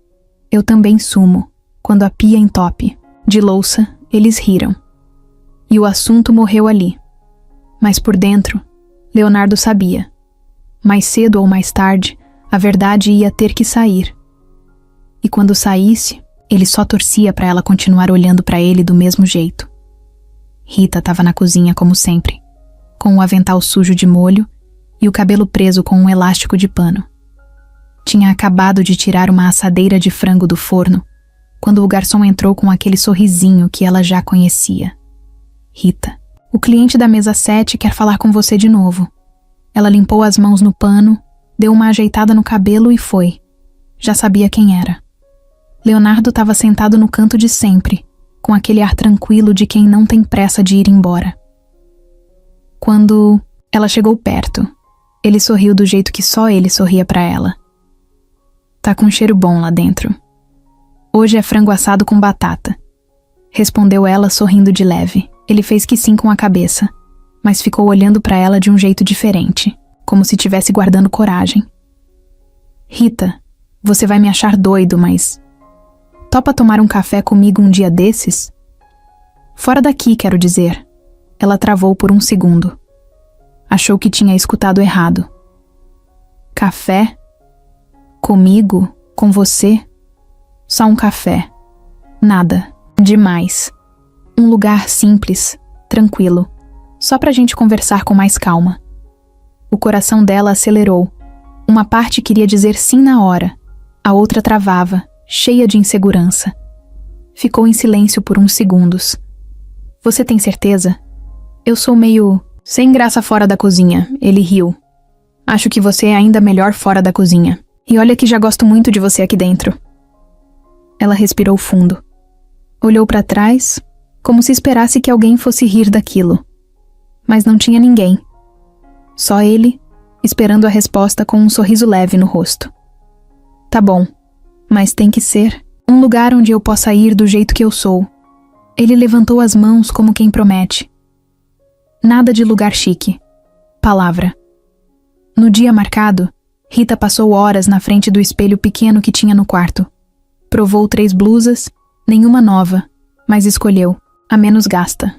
Eu também sumo, quando a pia entope. De louça, eles riram. E o assunto morreu ali. Mas por dentro, Leonardo sabia. Mais cedo ou mais tarde, a verdade ia ter que sair. E quando saísse, ele só torcia para ela continuar olhando para ele do mesmo jeito. Rita estava na cozinha como sempre, com o avental sujo de molho e o cabelo preso com um elástico de pano. Tinha acabado de tirar uma assadeira de frango do forno, quando o garçom entrou com aquele sorrisinho que ela já conhecia. Rita, o cliente da mesa 7 quer falar com você de novo. Ela limpou as mãos no pano, deu uma ajeitada no cabelo e foi. Já sabia quem era. Leonardo estava sentado no canto de sempre, com aquele ar tranquilo de quem não tem pressa de ir embora. Quando ela chegou perto, ele sorriu do jeito que só ele sorria para ela. Tá com um cheiro bom lá dentro. Hoje é frango assado com batata. Respondeu ela sorrindo de leve. Ele fez que sim com a cabeça, mas ficou olhando para ela de um jeito diferente, como se estivesse guardando coragem. Rita, você vai me achar doido, mas... topa tomar um café comigo um dia desses? Fora daqui, quero dizer. Ela travou por um segundo. Achou que tinha escutado errado. Café? Comigo? Com você? Só um café. Nada. Demais. Um lugar simples, tranquilo. Só pra gente conversar com mais calma. O coração dela acelerou. Uma parte queria dizer sim na hora. A outra travava, cheia de insegurança. Ficou em silêncio por uns segundos. Você tem certeza? Eu sou meio... sem graça fora da cozinha, ele riu. Acho que você é ainda melhor fora da cozinha. E olha que já gosto muito de você aqui dentro. Ela respirou fundo. Olhou para trás, como se esperasse que alguém fosse rir daquilo. Mas não tinha ninguém. Só ele, esperando a resposta com um sorriso leve no rosto. Tá bom, mas tem que ser um lugar onde eu possa ir do jeito que eu sou. Ele levantou as mãos como quem promete. Nada de lugar chique. Palavra. No dia marcado, Rita passou horas na frente do espelho pequeno que tinha no quarto. Provou 3 blusas, nenhuma nova, mas escolheu a menos gasta.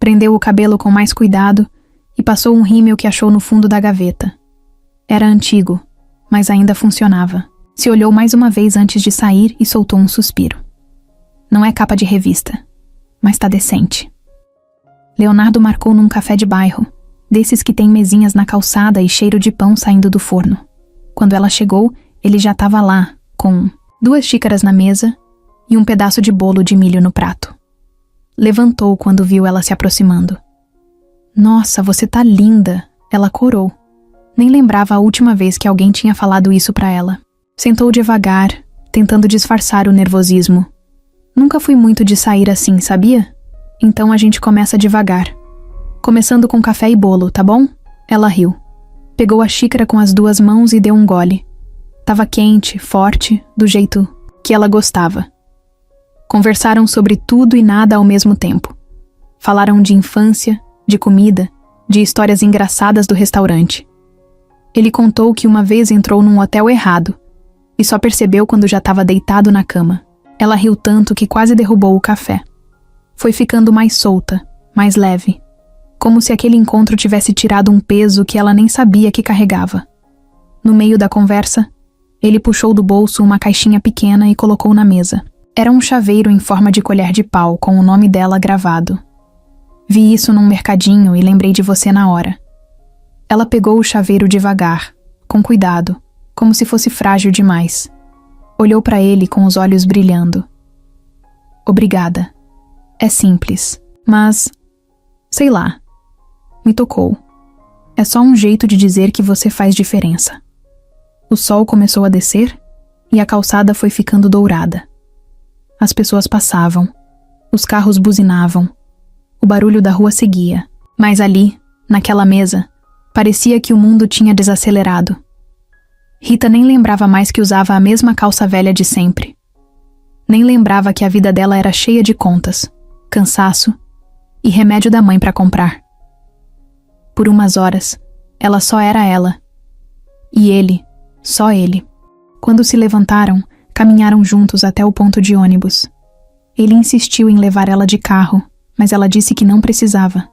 Prendeu o cabelo com mais cuidado e passou um rímel que achou no fundo da gaveta. Era antigo, mas ainda funcionava. Se olhou mais uma vez antes de sair e soltou um suspiro. Não é capa de revista, mas tá decente. Leonardo marcou num café de bairro, desses que tem mesinhas na calçada e cheiro de pão saindo do forno. Quando ela chegou, ele já estava lá, com 2 xícaras na mesa e um pedaço de bolo de milho no prato. Levantou quando viu ela se aproximando. Nossa, você tá linda, ela corou. Nem lembrava a última vez que alguém tinha falado isso pra ela. Sentou devagar, tentando disfarçar o nervosismo. Nunca fui muito de sair assim, sabia? Então a gente começa devagar. Começando com café e bolo, tá bom? Ela riu. Pegou a xícara com as 2 mãos e deu um gole. Tava quente, forte, do jeito que ela gostava. Conversaram sobre tudo e nada ao mesmo tempo. Falaram de infância, de comida, de histórias engraçadas do restaurante. Ele contou que uma vez entrou num hotel errado e só percebeu quando já estava deitado na cama. Ela riu tanto que quase derrubou o café. Foi ficando mais solta, mais leve, como se aquele encontro tivesse tirado um peso que ela nem sabia que carregava. No meio da conversa, ele puxou do bolso uma caixinha pequena e colocou na mesa. Era um chaveiro em forma de colher de pau com o nome dela gravado. Vi isso num mercadinho e lembrei de você na hora. Ela pegou o chaveiro devagar, com cuidado, como se fosse frágil demais. Olhou para ele com os olhos brilhando. Obrigada. É simples, mas... sei lá. Me tocou. É só um jeito de dizer que você faz diferença. O sol começou a descer e a calçada foi ficando dourada. As pessoas passavam. Os carros buzinavam. O barulho da rua seguia. Mas ali, naquela mesa, parecia que o mundo tinha desacelerado. Rita nem lembrava mais que usava a mesma calça velha de sempre. Nem lembrava que a vida dela era cheia de contas, cansaço e remédio da mãe para comprar. Por umas horas, ela só era ela. E ele, Só ele. Quando se levantaram, caminharam juntos até o ponto de ônibus. Ele insistiu em levar ela de carro, mas ela disse que não precisava.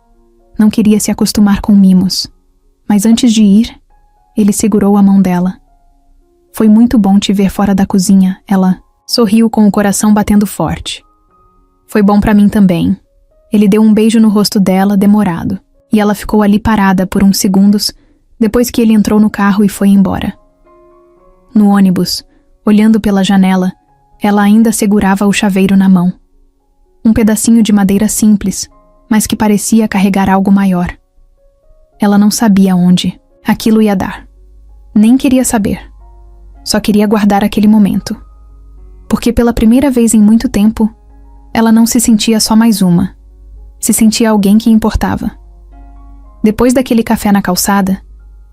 Não queria se acostumar com mimos. Mas antes de ir, ele segurou a mão dela. Foi muito bom te ver fora da cozinha, ela sorriu com o coração batendo forte. Foi bom pra mim também. Ele deu um beijo no rosto dela, demorado, e ela ficou ali parada por uns segundos, depois que ele entrou no carro e foi embora. No ônibus, olhando pela janela, ela ainda segurava o chaveiro na mão. Um pedacinho de madeira simples, mas que parecia carregar algo maior. Ela não sabia onde aquilo ia dar. Nem queria saber. Só queria guardar aquele momento. Porque pela primeira vez em muito tempo, ela não se sentia só mais uma. Se sentia alguém que importava. Depois daquele café na calçada,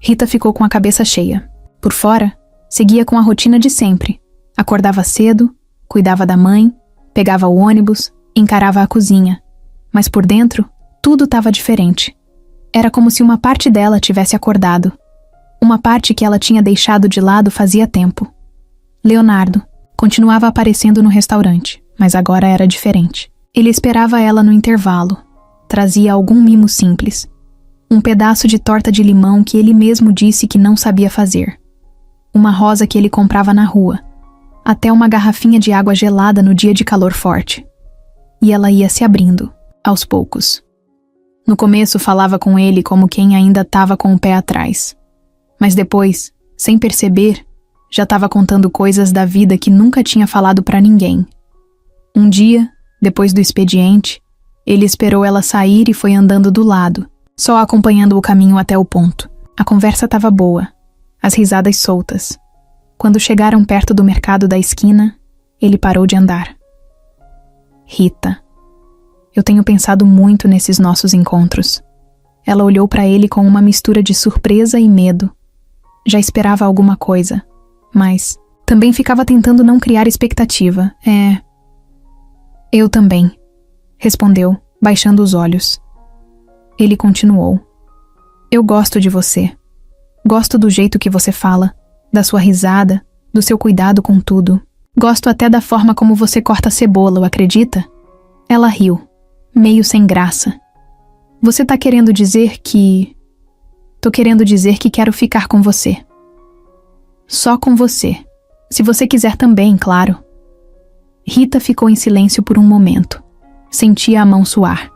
Rita ficou com a cabeça cheia. Por fora, seguia com a rotina de sempre. Acordava cedo, cuidava da mãe, pegava o ônibus, encarava a cozinha. Mas por dentro, tudo estava diferente. Era como se uma parte dela tivesse acordado. Uma parte que ela tinha deixado de lado fazia tempo. Leonardo continuava aparecendo no restaurante, mas agora era diferente. Ele esperava ela no intervalo. Trazia algum mimo simples. Um pedaço de torta de limão que ele mesmo disse que não sabia fazer. Uma rosa que ele comprava na rua. Até uma garrafinha de água gelada no dia de calor forte. E ela ia se abrindo, aos poucos. No começo falava com ele como quem ainda estava com o pé atrás. Mas depois, sem perceber, já estava contando coisas da vida que nunca tinha falado para ninguém. Um dia, depois do expediente, ele esperou ela sair e foi andando do lado, só acompanhando o caminho até o ponto. A conversa estava boa, as risadas soltas. Quando chegaram perto do mercado da esquina, ele parou de andar. Rita, eu tenho pensado muito nesses nossos encontros. Ela olhou para ele com uma mistura de surpresa e medo. Já esperava alguma coisa, mas também ficava tentando não criar expectativa. Eu também, respondeu, baixando os olhos. Ele continuou. Eu gosto de você. Gosto do jeito que você fala, da sua risada, do seu cuidado com tudo. Gosto até da forma como você corta a cebola, acredita? Ela riu, meio sem graça. Você tá querendo dizer que... Tô querendo dizer que quero ficar com você. Só com você. Se você quiser também, claro. Rita ficou em silêncio por um momento. Sentia a mão suar.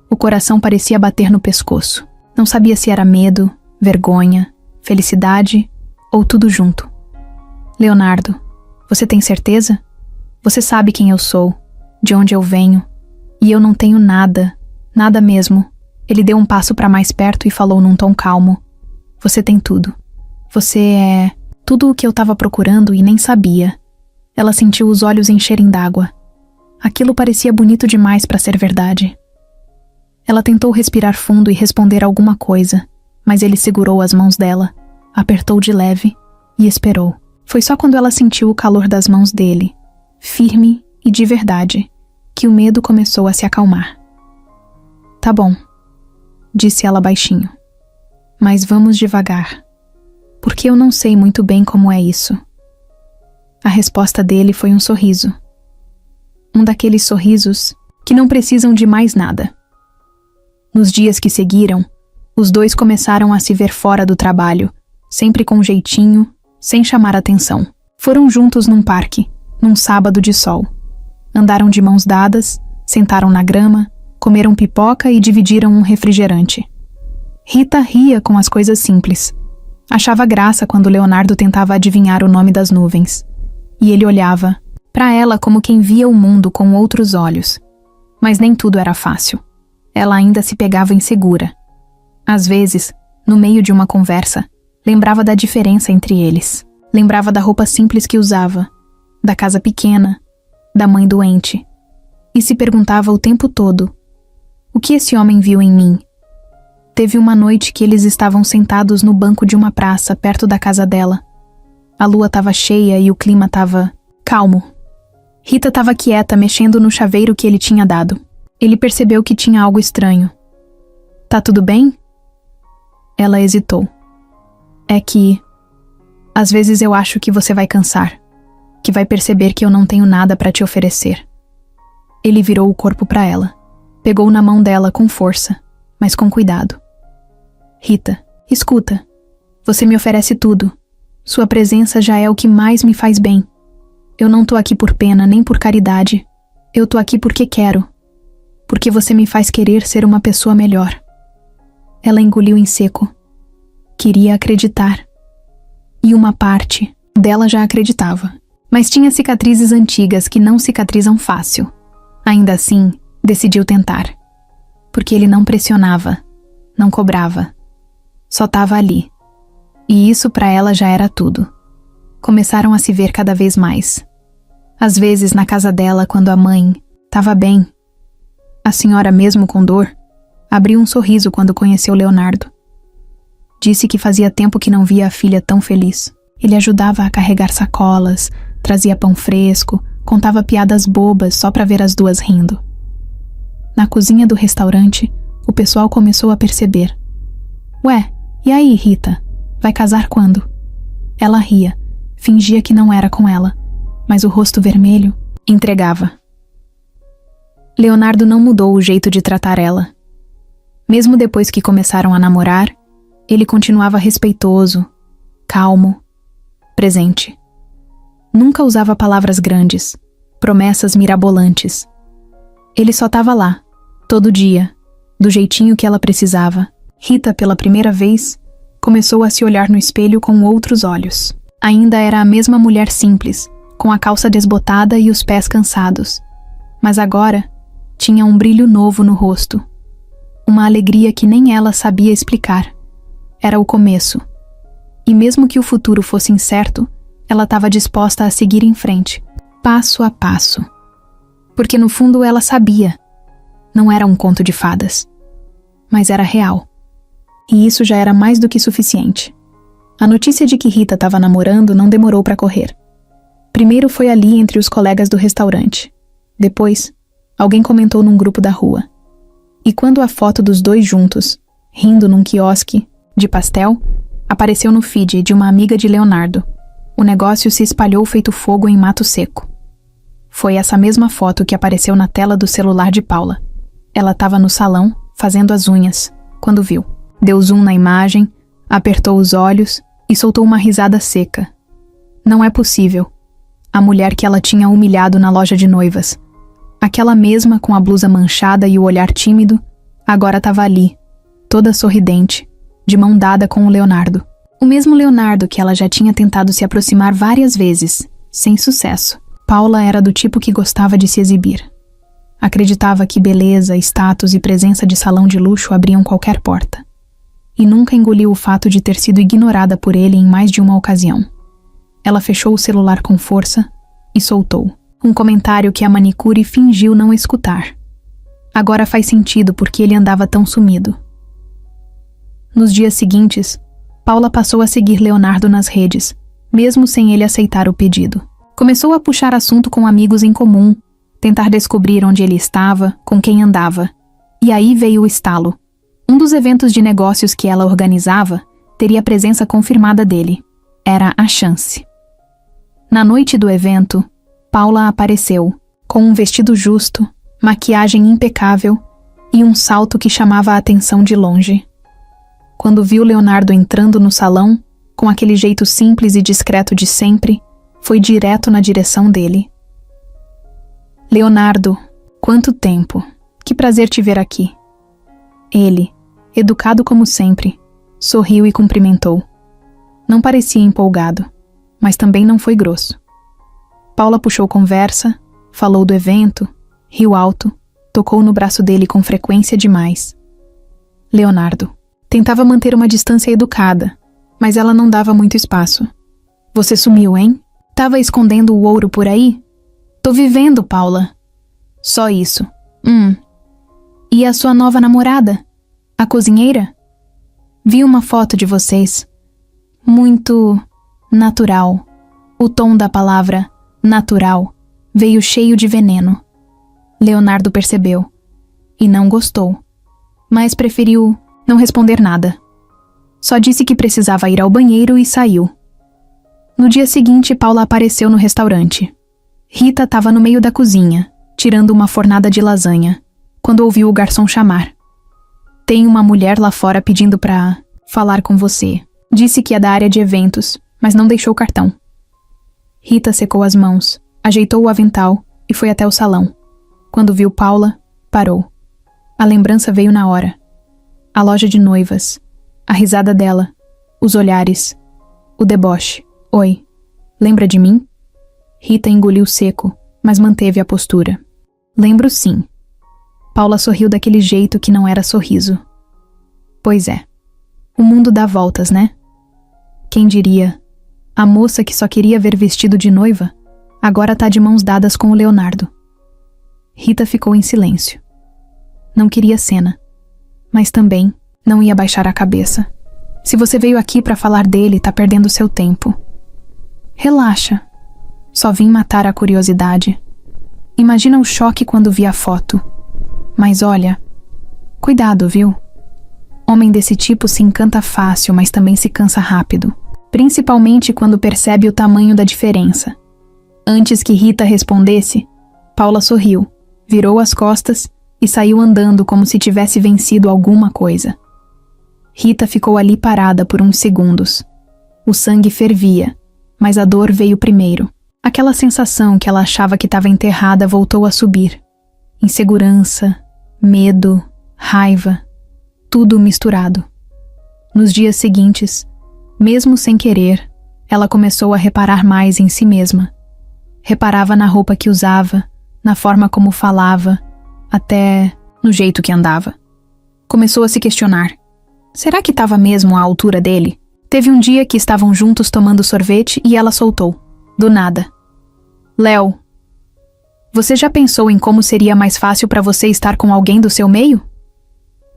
O coração parecia bater no pescoço. Não sabia se era medo, vergonha, felicidade ou tudo junto. Leonardo, você tem certeza? Você sabe quem eu sou, de onde eu venho, e eu não tenho nada, nada mesmo. Ele deu um passo para mais perto e falou num tom calmo. Você tem tudo. Você é tudo o que eu estava procurando e nem sabia. Ela sentiu os olhos encherem d'água. Aquilo parecia bonito demais para ser verdade. Ela tentou respirar fundo e responder alguma coisa, mas ele segurou as mãos dela, apertou de leve e esperou. Foi só quando ela sentiu o calor das mãos dele, firme e de verdade, que o medo começou a se acalmar. Tá bom, disse ela baixinho. Mas vamos devagar, porque eu não sei muito bem como é isso. A resposta dele foi um sorriso. Um daqueles sorrisos que não precisam de mais nada. Nos dias que seguiram, os dois começaram a se ver fora do trabalho, sempre com jeitinho, sem chamar atenção. Foram juntos num parque, num sábado de sol. Andaram de mãos dadas, sentaram na grama, comeram pipoca e dividiram um refrigerante. Rita ria com as coisas simples. Achava graça quando Leonardo tentava adivinhar o nome das nuvens. E ele olhava para ela como quem via o mundo com outros olhos. Mas nem tudo era fácil. Ela ainda se pegava insegura. Às vezes, no meio de uma conversa, lembrava da diferença entre eles. Lembrava da roupa simples que usava, da casa pequena, da mãe doente. E se perguntava o tempo todo: o que esse homem viu em mim? Teve uma noite que eles estavam sentados no banco de uma praça perto da casa dela. A lua estava cheia e o clima estava calmo. Rita estava quieta, mexendo no chaveiro que ele tinha dado. Ele percebeu que tinha algo estranho. Tá tudo bem? Ela hesitou. É que... Às vezes eu acho que você vai cansar, que vai perceber que eu não tenho nada para te oferecer. Ele virou o corpo para ela. Pegou na mão dela com força, mas com cuidado. Rita, escuta. Você me oferece tudo. Sua presença já é o que mais me faz bem. Eu não tô aqui por pena nem por caridade. Eu tô aqui porque quero. Porque você me faz querer ser uma pessoa melhor. Ela engoliu em seco. Queria acreditar. E uma parte dela já acreditava. Mas tinha cicatrizes antigas que não cicatrizam fácil. Ainda assim, decidiu tentar. Porque ele não pressionava, não cobrava. Só estava ali. E isso para ela já era tudo. Começaram a se ver cada vez mais. Às vezes na casa dela, quando a mãe estava bem. A senhora, mesmo com dor, abriu um sorriso quando conheceu Leonardo. Disse que fazia tempo que não via a filha tão feliz. Ele ajudava a carregar sacolas, trazia pão fresco, contava piadas bobas só para ver as duas rindo. Na cozinha do restaurante, o pessoal começou a perceber. Ué, e aí, Rita? Vai casar quando? Ela ria, fingia que não era com ela, mas o rosto vermelho entregava. Leonardo não mudou o jeito de tratar ela. Mesmo depois que começaram a namorar, ele continuava respeitoso, calmo, presente. Nunca usava palavras grandes, promessas mirabolantes. Ele só estava lá, todo dia, do jeitinho que ela precisava. Rita, pela primeira vez, começou a se olhar no espelho com outros olhos. Ainda era a mesma mulher simples, com a calça desbotada e os pés cansados. Mas agora, tinha um brilho novo no rosto. Uma alegria que nem ela sabia explicar. Era o começo. E mesmo que o futuro fosse incerto, ela estava disposta a seguir em frente, passo a passo. Porque no fundo ela sabia. Não era um conto de fadas. Mas era real. E isso já era mais do que suficiente. A notícia de que Rita estava namorando não demorou para correr. Primeiro foi ali entre os colegas do restaurante. Depois, alguém comentou num grupo da rua. E quando a foto dos dois juntos, rindo num quiosque de pastel, apareceu no feed de uma amiga de Leonardo, o negócio se espalhou feito fogo em mato seco. Foi essa mesma foto que apareceu na tela do celular de Paula. Ela estava no salão, fazendo as unhas, quando viu. Deu zoom na imagem, apertou os olhos e soltou uma risada seca. Não é possível. A mulher que ela tinha humilhado na loja de noivas, aquela mesma com a blusa manchada e o olhar tímido, agora estava ali, toda sorridente, de mão dada com o Leonardo. O mesmo Leonardo que ela já tinha tentado se aproximar várias vezes, sem sucesso. Paula era do tipo que gostava de se exibir. Acreditava que beleza, status e presença de salão de luxo abriam qualquer porta. E nunca engoliu o fato de ter sido ignorada por ele em mais de uma ocasião. Ela fechou o celular com força e soltou um comentário que a manicure fingiu não escutar. Agora faz sentido porque ele andava tão sumido. Nos dias seguintes, Paula passou a seguir Leonardo nas redes, mesmo sem ele aceitar o pedido. Começou a puxar assunto com amigos em comum, tentar descobrir onde ele estava, com quem andava. E aí veio o estalo. Um dos eventos de negócios que ela organizava teria a presença confirmada dele. Era a chance. Na noite do evento, Paula apareceu, com um vestido justo, maquiagem impecável e um salto que chamava a atenção de longe. Quando viu Leonardo entrando no salão, com aquele jeito simples e discreto de sempre, foi direto na direção dele. Leonardo, quanto tempo! Que prazer te ver aqui. Ele, educado como sempre, sorriu e cumprimentou. Não parecia empolgado, mas também não foi grosso. Paula puxou conversa, falou do evento, riu alto, tocou no braço dele com frequência demais. Leonardo tentava manter uma distância educada, mas ela não dava muito espaço. Você sumiu, hein? Tava escondendo o ouro por aí? Tô vivendo, Paula. Só isso. E a sua nova namorada? A cozinheira? Vi uma foto de vocês. Muito natural. O tom da palavra natural veio cheio de veneno. Leonardo percebeu. E não gostou. Mas preferiu não responder nada. Só disse que precisava ir ao banheiro e saiu. No dia seguinte, Paula apareceu no restaurante. Rita estava no meio da cozinha, tirando uma fornada de lasanha, quando ouviu o garçom chamar. Tem uma mulher lá fora pedindo pra falar com você. Disse que é da área de eventos, mas não deixou o cartão. Rita secou as mãos, ajeitou o avental e foi até o salão. Quando viu Paula, parou. A lembrança veio na hora. A loja de noivas, a risada dela, os olhares, o deboche. Oi, lembra de mim? Rita engoliu seco, mas manteve a postura. Lembro sim. Paula sorriu daquele jeito que não era sorriso. Pois é. O mundo dá voltas, né? Quem diria? A moça que só queria ver vestido de noiva, agora tá de mãos dadas com o Leonardo. Rita ficou em silêncio. Não queria cena, mas também não ia baixar a cabeça. Se você veio aqui pra falar dele, tá perdendo seu tempo. Relaxa. Só vim matar a curiosidade. Imagina o choque quando vi a foto. Mas olha, cuidado, viu? Homem desse tipo se encanta fácil, mas também se cansa rápido. Principalmente quando percebe o tamanho da diferença. Antes que Rita respondesse, Paula sorriu, virou as costas e saiu andando como se tivesse vencido alguma coisa. Rita ficou ali parada por uns segundos. O sangue fervia, mas a dor veio primeiro. Aquela sensação que ela achava que estava enterrada voltou a subir. Insegurança, medo, raiva, tudo misturado. Nos dias seguintes, mesmo sem querer, ela começou a reparar mais em si mesma. Reparava na roupa que usava, na forma como falava, até no jeito que andava. Começou a se questionar. Será que estava mesmo à altura dele? Teve um dia que estavam juntos tomando sorvete e ela soltou, do nada. Léo, você já pensou em como seria mais fácil para você estar com alguém do seu meio?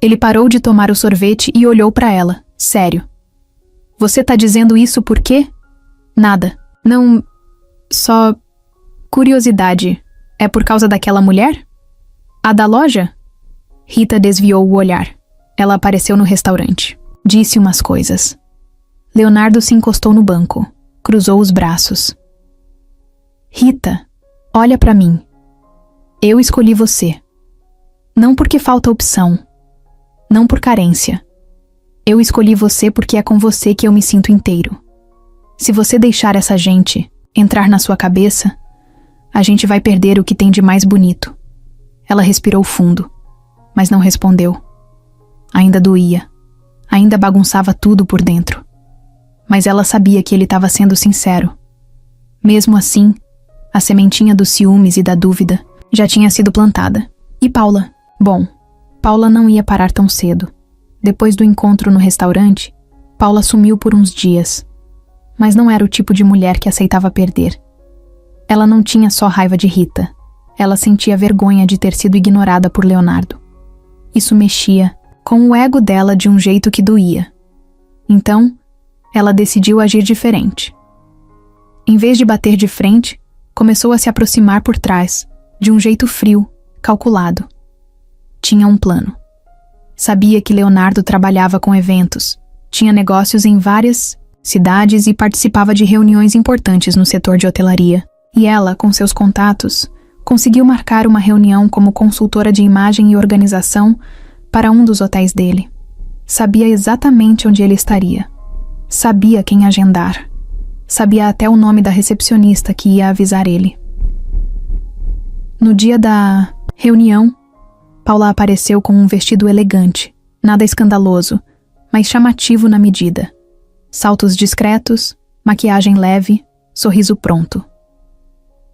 Ele parou de tomar o sorvete e olhou para ela, sério. Você tá dizendo isso por quê? Nada. Não... Só... curiosidade. É por causa daquela mulher? A da loja? Rita desviou o olhar. Ela apareceu no restaurante. Disse umas coisas. Leonardo se encostou no banco. Cruzou os braços. Rita, olha pra mim. Eu escolhi você. Não porque falta opção. Não por carência. Eu escolhi você porque é com você que eu me sinto inteiro. Se você deixar essa gente entrar na sua cabeça, a gente vai perder o que tem de mais bonito. Ela respirou fundo, mas não respondeu. Ainda doía. Ainda bagunçava tudo por dentro. Mas ela sabia que ele estava sendo sincero. Mesmo assim, a sementinha dos ciúmes e da dúvida já tinha sido plantada. E Paula? Bom, Paula não ia parar tão cedo. Depois do encontro no restaurante, Paula sumiu por uns dias. Mas não era o tipo de mulher que aceitava perder. Ela não tinha só raiva de Rita. Ela sentia vergonha de ter sido ignorada por Leonardo. Isso mexia com o ego dela de um jeito que doía. Então, ela decidiu agir diferente. Em vez de bater de frente, começou a se aproximar por trás, de um jeito frio, calculado. Tinha um plano. Sabia que Leonardo trabalhava com eventos, tinha negócios em várias cidades e participava de reuniões importantes no setor de hotelaria. E ela, com seus contatos, conseguiu marcar uma reunião como consultora de imagem e organização para um dos hotéis dele. Sabia exatamente onde ele estaria. Sabia quem agendar. Sabia até o nome da recepcionista que ia avisar ele. No dia da reunião, Paula apareceu com um vestido elegante, nada escandaloso, mas chamativo na medida. Saltos discretos, maquiagem leve, sorriso pronto.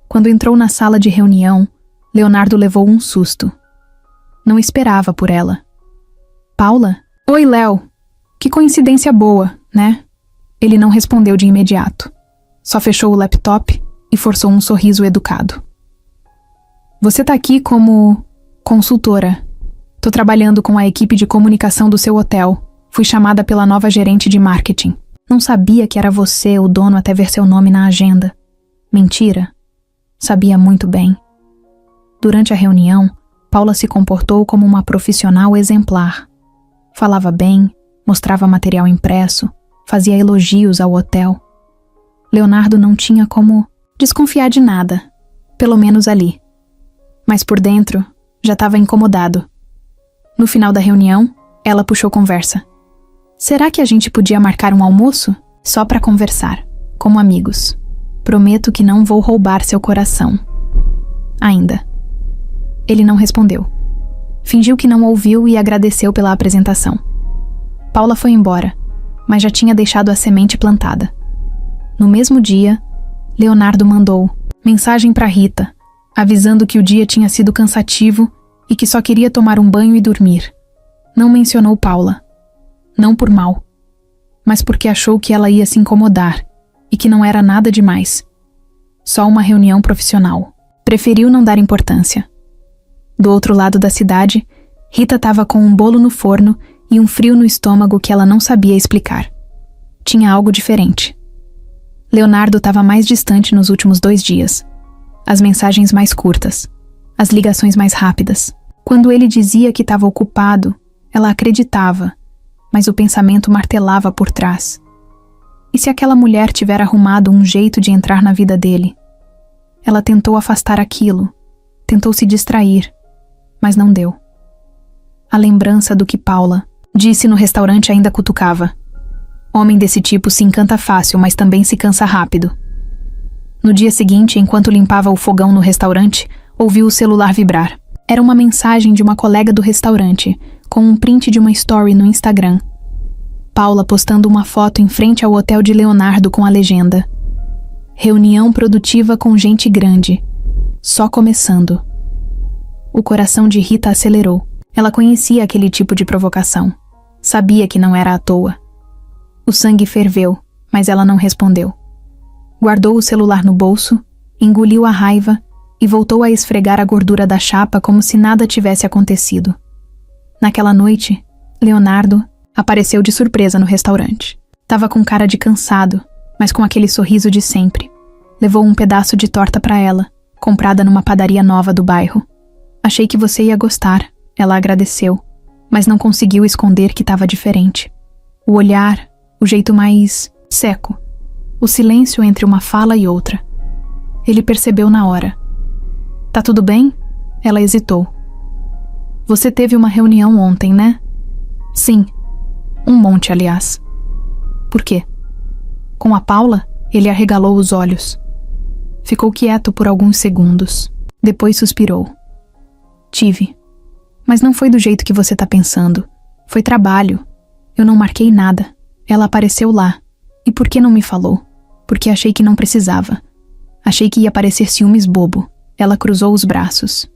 Quando entrou na sala de reunião, Leonardo levou um susto. Não esperava por ela. Paula? Oi, Léo. Que coincidência boa, né? Ele não respondeu de imediato. Só fechou o laptop e forçou um sorriso educado. Você tá aqui como consultora. Tô trabalhando com a equipe de comunicação do seu hotel. Fui chamada pela nova gerente de marketing. Não sabia que era você o dono até ver seu nome na agenda. Mentira. Sabia muito bem. Durante a reunião, Paula se comportou como uma profissional exemplar. Falava bem, mostrava material impresso, fazia elogios ao hotel. Leonardo não tinha como desconfiar de nada, pelo menos ali. Mas por dentro, já estava incomodado. No final da reunião, ela puxou conversa. Será que a gente podia marcar um almoço? Só para conversar, como amigos. Prometo que não vou roubar seu coração. Ainda. Ele não respondeu. Fingiu que não ouviu e agradeceu pela apresentação. Paula foi embora, mas já tinha deixado a semente plantada. No mesmo dia, Leonardo mandou mensagem para Rita, avisando que o dia tinha sido cansativo e que só queria tomar um banho e dormir. Não mencionou Paula. Não por mal, mas porque achou que ela ia se incomodar e que não era nada demais. Só uma reunião profissional. Preferiu não dar importância. Do outro lado da cidade, Rita estava com um bolo no forno e um frio no estômago que ela não sabia explicar. Tinha algo diferente. Leonardo estava mais distante nos últimos 2 dias. As mensagens mais curtas. As ligações mais rápidas. Quando ele dizia que estava ocupado, ela acreditava, mas o pensamento martelava por trás. E se aquela mulher tiver arrumado um jeito de entrar na vida dele? Ela tentou afastar aquilo, tentou se distrair, mas não deu. A lembrança do que Paula disse no restaurante ainda cutucava. Homem desse tipo se encanta fácil, mas também se cansa rápido. No dia seguinte, enquanto limpava o fogão no restaurante, ouviu o celular vibrar. Era uma mensagem de uma colega do restaurante, com um print de uma story no Instagram. Paula postando uma foto em frente ao hotel de Leonardo com a legenda: reunião produtiva com gente grande. Só começando. O coração de Rita acelerou. Ela conhecia aquele tipo de provocação. Sabia que não era à toa. O sangue ferveu, mas ela não respondeu. Guardou o celular no bolso, engoliu a raiva e voltou a esfregar a gordura da chapa como se nada tivesse acontecido. Naquela noite, Leonardo apareceu de surpresa no restaurante. Tava com cara de cansado, mas com aquele sorriso de sempre. Levou um pedaço de torta para ela, comprada numa padaria nova do bairro. Achei que você ia gostar, ela agradeceu, mas não conseguiu esconder que estava diferente. O olhar, o jeito mais seco, o silêncio entre uma fala e outra. Ele percebeu na hora. Tá tudo bem? Ela hesitou. Você teve uma reunião ontem, né? Sim. Um monte, aliás. Por quê? Com a Paula, ele arregalou os olhos. Ficou quieto por alguns segundos. Depois suspirou. Tive. Mas não foi do jeito que você tá pensando. Foi trabalho. Eu não marquei nada. Ela apareceu lá. E por que não me falou? Porque achei que não precisava. Achei que ia parecer ciúmes bobo. Ela cruzou os braços.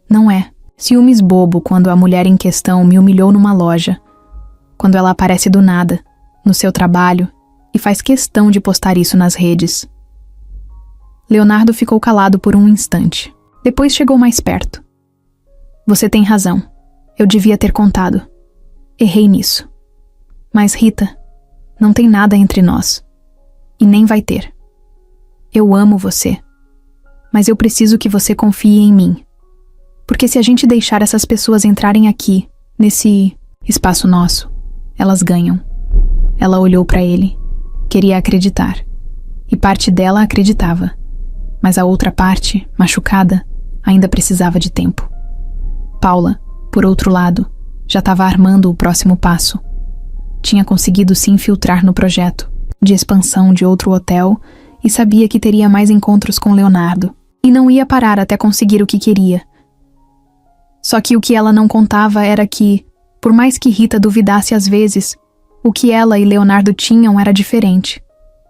Não é. Ciúmes bobo quando a mulher em questão me humilhou numa loja. Quando ela aparece do nada, no seu trabalho, e faz questão de postar isso nas redes. Leonardo ficou calado por um instante. Depois chegou mais perto. Você tem razão. Eu devia ter contado. Errei nisso. Mas, Rita, não tem nada entre nós. E nem vai ter. Eu amo você. Mas eu preciso que você confie em mim. Porque se a gente deixar essas pessoas entrarem aqui, nesse espaço nosso, elas ganham. Ela olhou para ele. Queria acreditar. E parte dela acreditava. Mas a outra parte, machucada, ainda precisava de tempo. Paula, por outro lado, já estava armando o próximo passo. Tinha conseguido se infiltrar no projeto de expansão de outro hotel e sabia que teria mais encontros com Leonardo. E não ia parar até conseguir o que queria. Só que o que ela não contava era que, por mais que Rita duvidasse às vezes, o que ela e Leonardo tinham era diferente.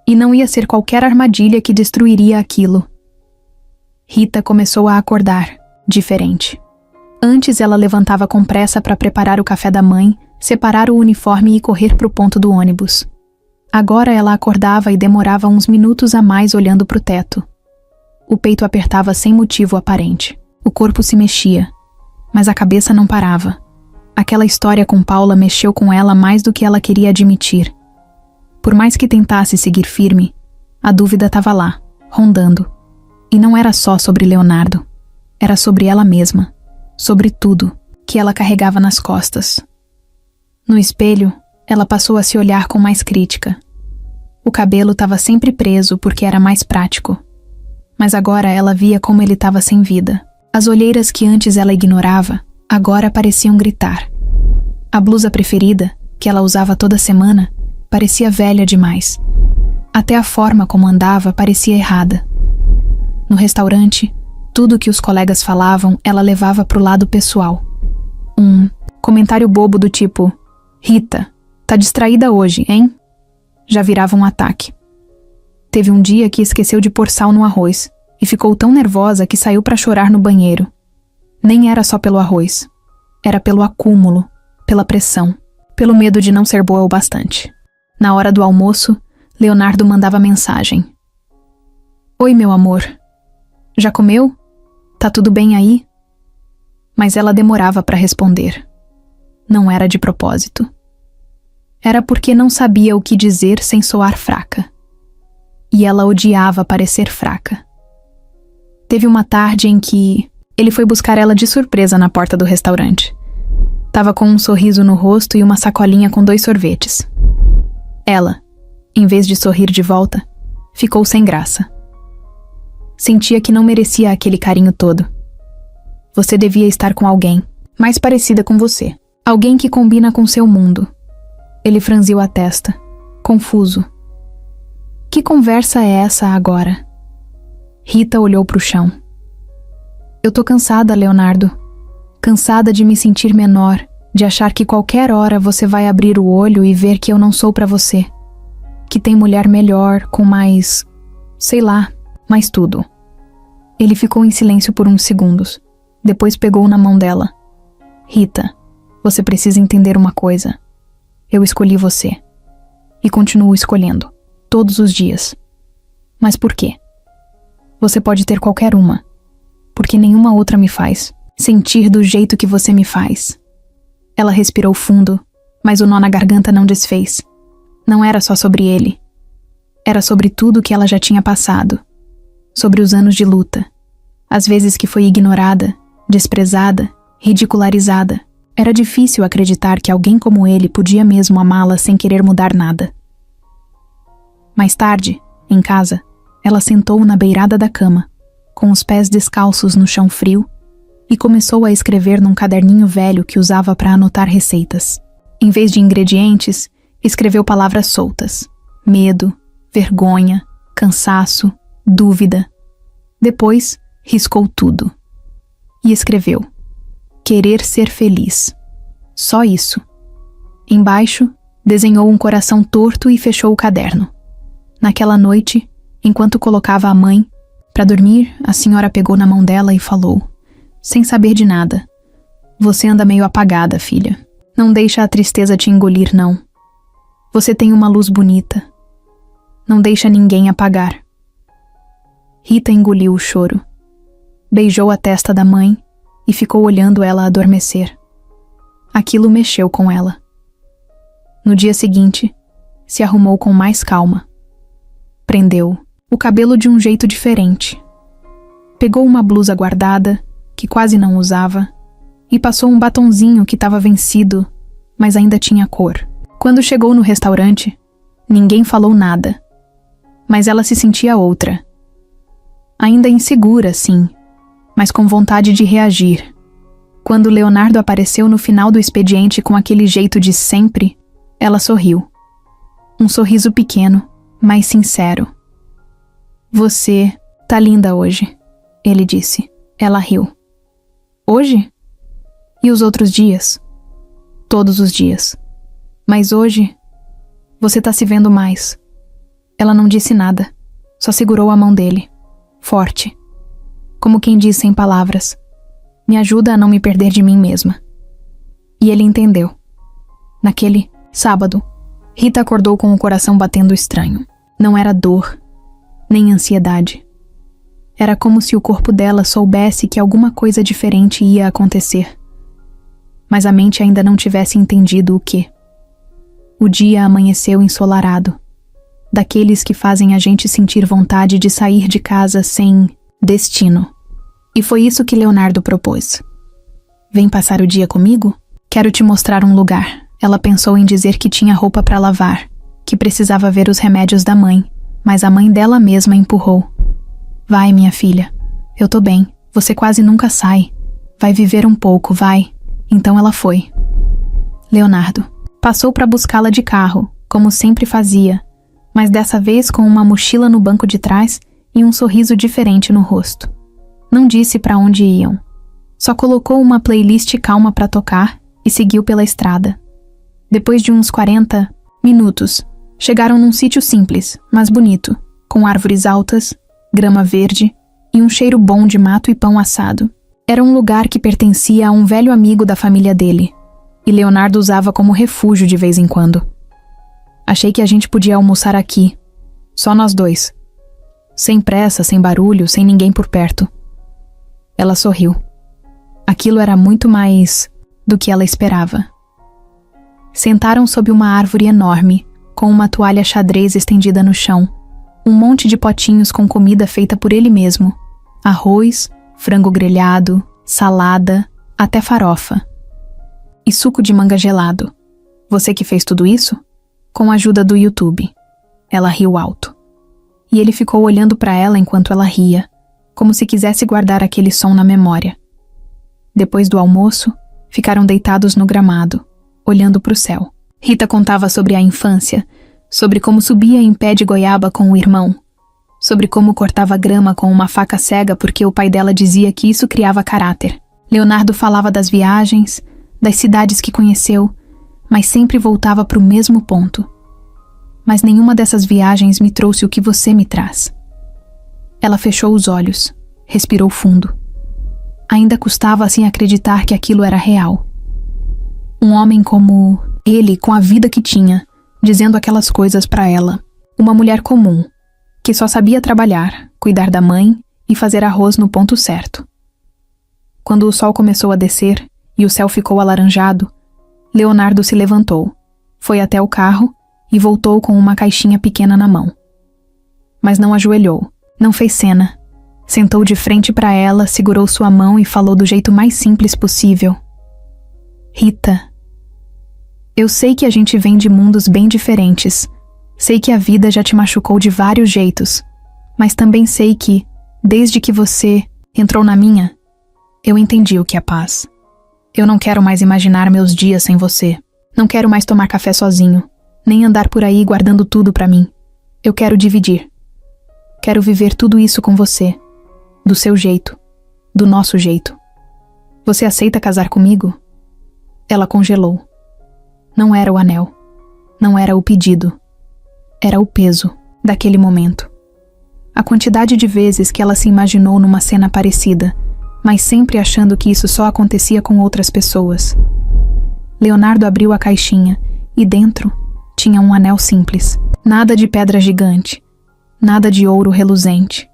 E não ia ser qualquer armadilha que destruiria aquilo. Rita começou a acordar, diferente. Antes ela levantava com pressa para preparar o café da mãe, separar o uniforme e correr para o ponto do ônibus. Agora ela acordava e demorava uns minutos a mais olhando para o teto. O peito apertava sem motivo aparente. O corpo se mexia, mas a cabeça não parava. Aquela história com Paula mexeu com ela mais do que ela queria admitir. Por mais que tentasse seguir firme, a dúvida estava lá, rondando. E não era só sobre Leonardo. Era sobre ela mesma. Sobre tudo que ela carregava nas costas. No espelho, ela passou a se olhar com mais crítica. O cabelo estava sempre preso porque era mais prático. Mas agora ela via como ele estava sem vida. As olheiras que antes ela ignorava, agora pareciam gritar. A blusa preferida, que ela usava toda semana, parecia velha demais. Até a forma como andava parecia errada. No restaurante, tudo que os colegas falavam, ela levava pro lado pessoal. Um comentário bobo do tipo: Rita, tá distraída hoje, hein? Já virava um ataque. Teve um dia que esqueceu de pôr sal no arroz e ficou tão nervosa que saiu pra chorar no banheiro. Nem era só pelo arroz. Era pelo acúmulo, pela pressão, pelo medo de não ser boa o bastante. Na hora do almoço, Leonardo mandava mensagem. Oi, meu amor. Já comeu? Tá tudo bem aí? Mas ela demorava pra responder. Não era de propósito. Era porque não sabia o que dizer sem soar fraca. E ela odiava parecer fraca. Teve uma tarde em que ele foi buscar ela de surpresa na porta do restaurante. Tava com um sorriso no rosto e uma sacolinha com 2 sorvetes. Ela, em vez de sorrir de volta, ficou sem graça. Sentia que não merecia aquele carinho todo. Você devia estar com alguém mais parecida com você. Alguém que combina com seu mundo. Ele franziu a testa, confuso. Que conversa é essa agora? Rita olhou para o chão. Eu tô cansada, Leonardo. Cansada de me sentir menor, de achar que qualquer hora você vai abrir o olho e ver que eu não sou para você. Que tem mulher melhor, com mais... sei lá, mais tudo. Ele ficou em silêncio por uns segundos. Depois pegou na mão dela. Rita, você precisa entender uma coisa. Eu escolhi você. E continuo escolhendo. Todos os dias. Mas por quê? Você pode ter qualquer uma. Porque nenhuma outra me faz sentir do jeito que você me faz. Ela respirou fundo, mas o nó na garganta não desfez. Não era só sobre ele. Era sobre tudo que ela já tinha passado. Sobre os anos de luta. As vezes que foi ignorada, desprezada, ridicularizada. Era difícil acreditar que alguém como ele podia mesmo amá-la sem querer mudar nada. Mais tarde, em casa, ela sentou na beirada da cama, com os pés descalços no chão frio, e começou a escrever num caderninho velho que usava para anotar receitas. Em vez de ingredientes, escreveu palavras soltas. Medo, vergonha, cansaço, dúvida. Depois, riscou tudo. E escreveu: querer ser feliz. Só isso. Embaixo, desenhou um coração torto e fechou o caderno. Naquela noite, enquanto colocava a mãe para dormir, a senhora pegou na mão dela e falou, sem saber de nada: você anda meio apagada, filha. Não deixa a tristeza te engolir, não. Você tem uma luz bonita. Não deixa ninguém apagar. Rita engoliu o choro. Beijou a testa da mãe e ficou olhando ela adormecer. Aquilo mexeu com ela. No dia seguinte, se arrumou com mais calma. Prendeu o cabelo de um jeito diferente. Pegou uma blusa guardada, que quase não usava, e passou um batonzinho que estava vencido, mas ainda tinha cor. Quando chegou no restaurante, ninguém falou nada, mas ela se sentia outra. Ainda insegura, sim, mas com vontade de reagir. Quando Leonardo apareceu no final do expediente com aquele jeito de sempre, ela sorriu. Um sorriso pequeno, mas sincero. Você tá linda hoje, ele disse. Ela riu. Hoje? E os outros dias? Todos os dias. Mas hoje, você tá se vendo mais. Ela não disse nada, só segurou a mão dele, forte. Como quem diz sem palavras: me ajuda a não me perder de mim mesma. E ele entendeu. Naquele sábado, Rita acordou com o coração batendo estranho. Não era dor, nem ansiedade. Era como se o corpo dela soubesse que alguma coisa diferente ia acontecer. Mas a mente ainda não tivesse entendido o quê. O dia amanheceu ensolarado. Daqueles que fazem a gente sentir vontade de sair de casa sem destino. E foi isso que Leonardo propôs. Vem passar o dia comigo? Quero te mostrar um lugar. Ela pensou em dizer que tinha roupa para lavar, que que precisava ver os remédios da mãe, mas a mãe dela mesma empurrou. Vai, minha filha. Eu tô bem. Você quase nunca sai. Vai viver um pouco, vai. Então ela foi. Leonardo passou para buscá-la de carro, como sempre fazia, mas dessa vez com uma mochila no banco de trás e um sorriso diferente no rosto. Não disse para onde iam. Só colocou uma playlist calma para tocar e seguiu pela estrada. Depois de uns 40 minutos, chegaram num sítio simples, mas bonito, com árvores altas, grama verde e um cheiro bom de mato e pão assado. Era um lugar que pertencia a um velho amigo da família dele, e Leonardo usava como refúgio de vez em quando. Achei que a gente podia almoçar aqui, só nós dois. Sem pressa, sem barulho, sem ninguém por perto. Ela sorriu. Aquilo era muito mais do que ela esperava. Sentaram sob uma árvore enorme, com uma toalha xadrez estendida no chão, um monte de potinhos com comida feita por ele mesmo, arroz, frango grelhado, salada, até farofa. E suco de manga gelado. Você que fez tudo isso? Com a ajuda do YouTube. Ela riu alto. E ele ficou olhando para ela enquanto ela ria, como se quisesse guardar aquele som na memória. Depois do almoço, ficaram deitados no gramado, olhando para o céu. Rita contava sobre a infância, sobre como subia em pé de goiaba com o irmão, sobre como cortava grama com uma faca cega porque o pai dela dizia que isso criava caráter. Leonardo falava das viagens, das cidades que conheceu, mas sempre voltava para o mesmo ponto. Mas nenhuma dessas viagens me trouxe o que você me traz. Ela fechou os olhos, respirou fundo. Ainda custava assim acreditar que aquilo era real. Um homem como ele, com a vida que tinha, dizendo aquelas coisas para ela. Uma mulher comum, que só sabia trabalhar, cuidar da mãe e fazer arroz no ponto certo. Quando o sol começou a descer e o céu ficou alaranjado, Leonardo se levantou, foi até o carro e voltou com uma caixinha pequena na mão. Mas não ajoelhou, não fez cena. Sentou de frente para ela, segurou sua mão e falou do jeito mais simples possível. Rita, eu sei que a gente vem de mundos bem diferentes. Sei que a vida já te machucou de vários jeitos. Mas também sei que, desde que você entrou na minha, eu entendi o que é paz. Eu não quero mais imaginar meus dias sem você. Não quero mais tomar café sozinho, nem andar por aí guardando tudo pra mim. Eu quero dividir. Quero viver tudo isso com você. Do seu jeito. Do nosso jeito. Você aceita casar comigo? Ela congelou. Não era o anel. Não era o pedido. Era o peso daquele momento. A quantidade de vezes que ela se imaginou numa cena parecida, mas sempre achando que isso só acontecia com outras pessoas. Leonardo abriu a caixinha e dentro tinha um anel simples. Nada de pedra gigante. Nada de ouro reluzente.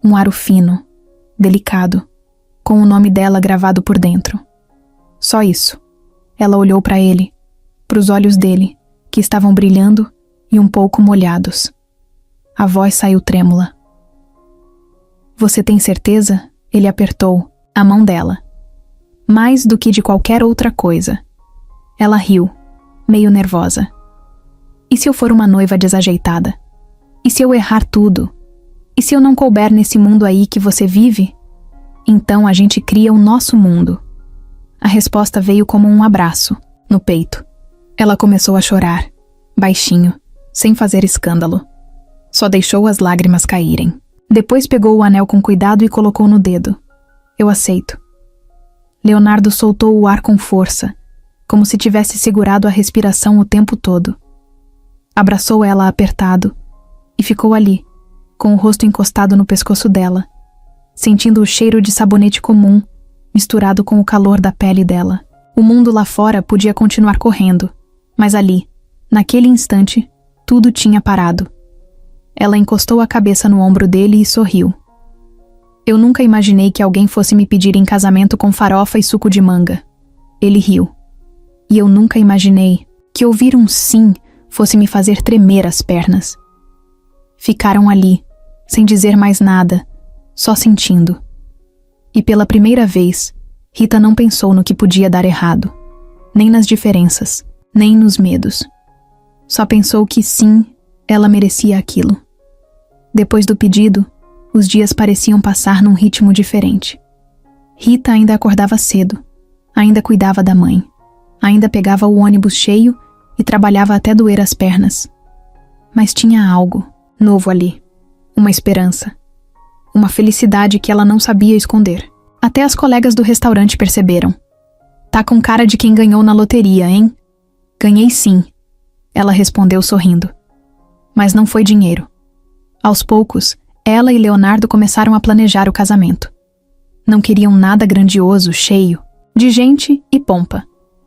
Um aro fino, delicado, com o nome dela gravado por dentro. Só isso. Ela olhou para ele, para os olhos dele, que estavam brilhando e um pouco molhados. A voz saiu trêmula. Você tem certeza? Ele apertou a mão dela. Mais do que de qualquer outra coisa. Ela riu, meio nervosa. E se eu for uma noiva desajeitada? E se eu errar tudo? E se eu não couber nesse mundo aí que você vive? Então a gente cria o nosso mundo. A resposta veio como um abraço, no peito. Ela começou a chorar, baixinho, sem fazer escândalo. Só deixou as lágrimas caírem. Depois pegou o anel com cuidado e colocou no dedo. Eu aceito. Leonardo soltou o ar com força, como se tivesse segurado a respiração o tempo todo. Abraçou ela apertado e ficou ali, com o rosto encostado no pescoço dela, sentindo o cheiro de sabonete comum, misturado com o calor da pele dela. O mundo lá fora podia continuar correndo, mas ali, naquele instante, tudo tinha parado. Ela encostou a cabeça no ombro dele e sorriu. Eu nunca imaginei que alguém fosse me pedir em casamento com farofa e suco de manga. Ele riu. E eu nunca imaginei que ouvir um sim fosse me fazer tremer as pernas. Ficaram ali, sem dizer mais nada, só sentindo. E pela primeira vez, Rita não pensou no que podia dar errado, nem nas diferenças, nem nos medos. Só pensou que sim, ela merecia aquilo. Depois do pedido, os dias pareciam passar num ritmo diferente. Rita ainda acordava cedo, ainda cuidava da mãe, ainda pegava o ônibus cheio e trabalhava até doer as pernas. Mas tinha algo novo ali, uma esperança, uma felicidade que ela não sabia esconder. Até as colegas do restaurante perceberam. Tá com cara de quem ganhou na loteria, hein? Ganhei sim, ela respondeu sorrindo. Mas não foi dinheiro. Aos poucos, ela e Leonardo começaram a planejar o casamento. Não queriam nada grandioso, cheio, de gente e pompa.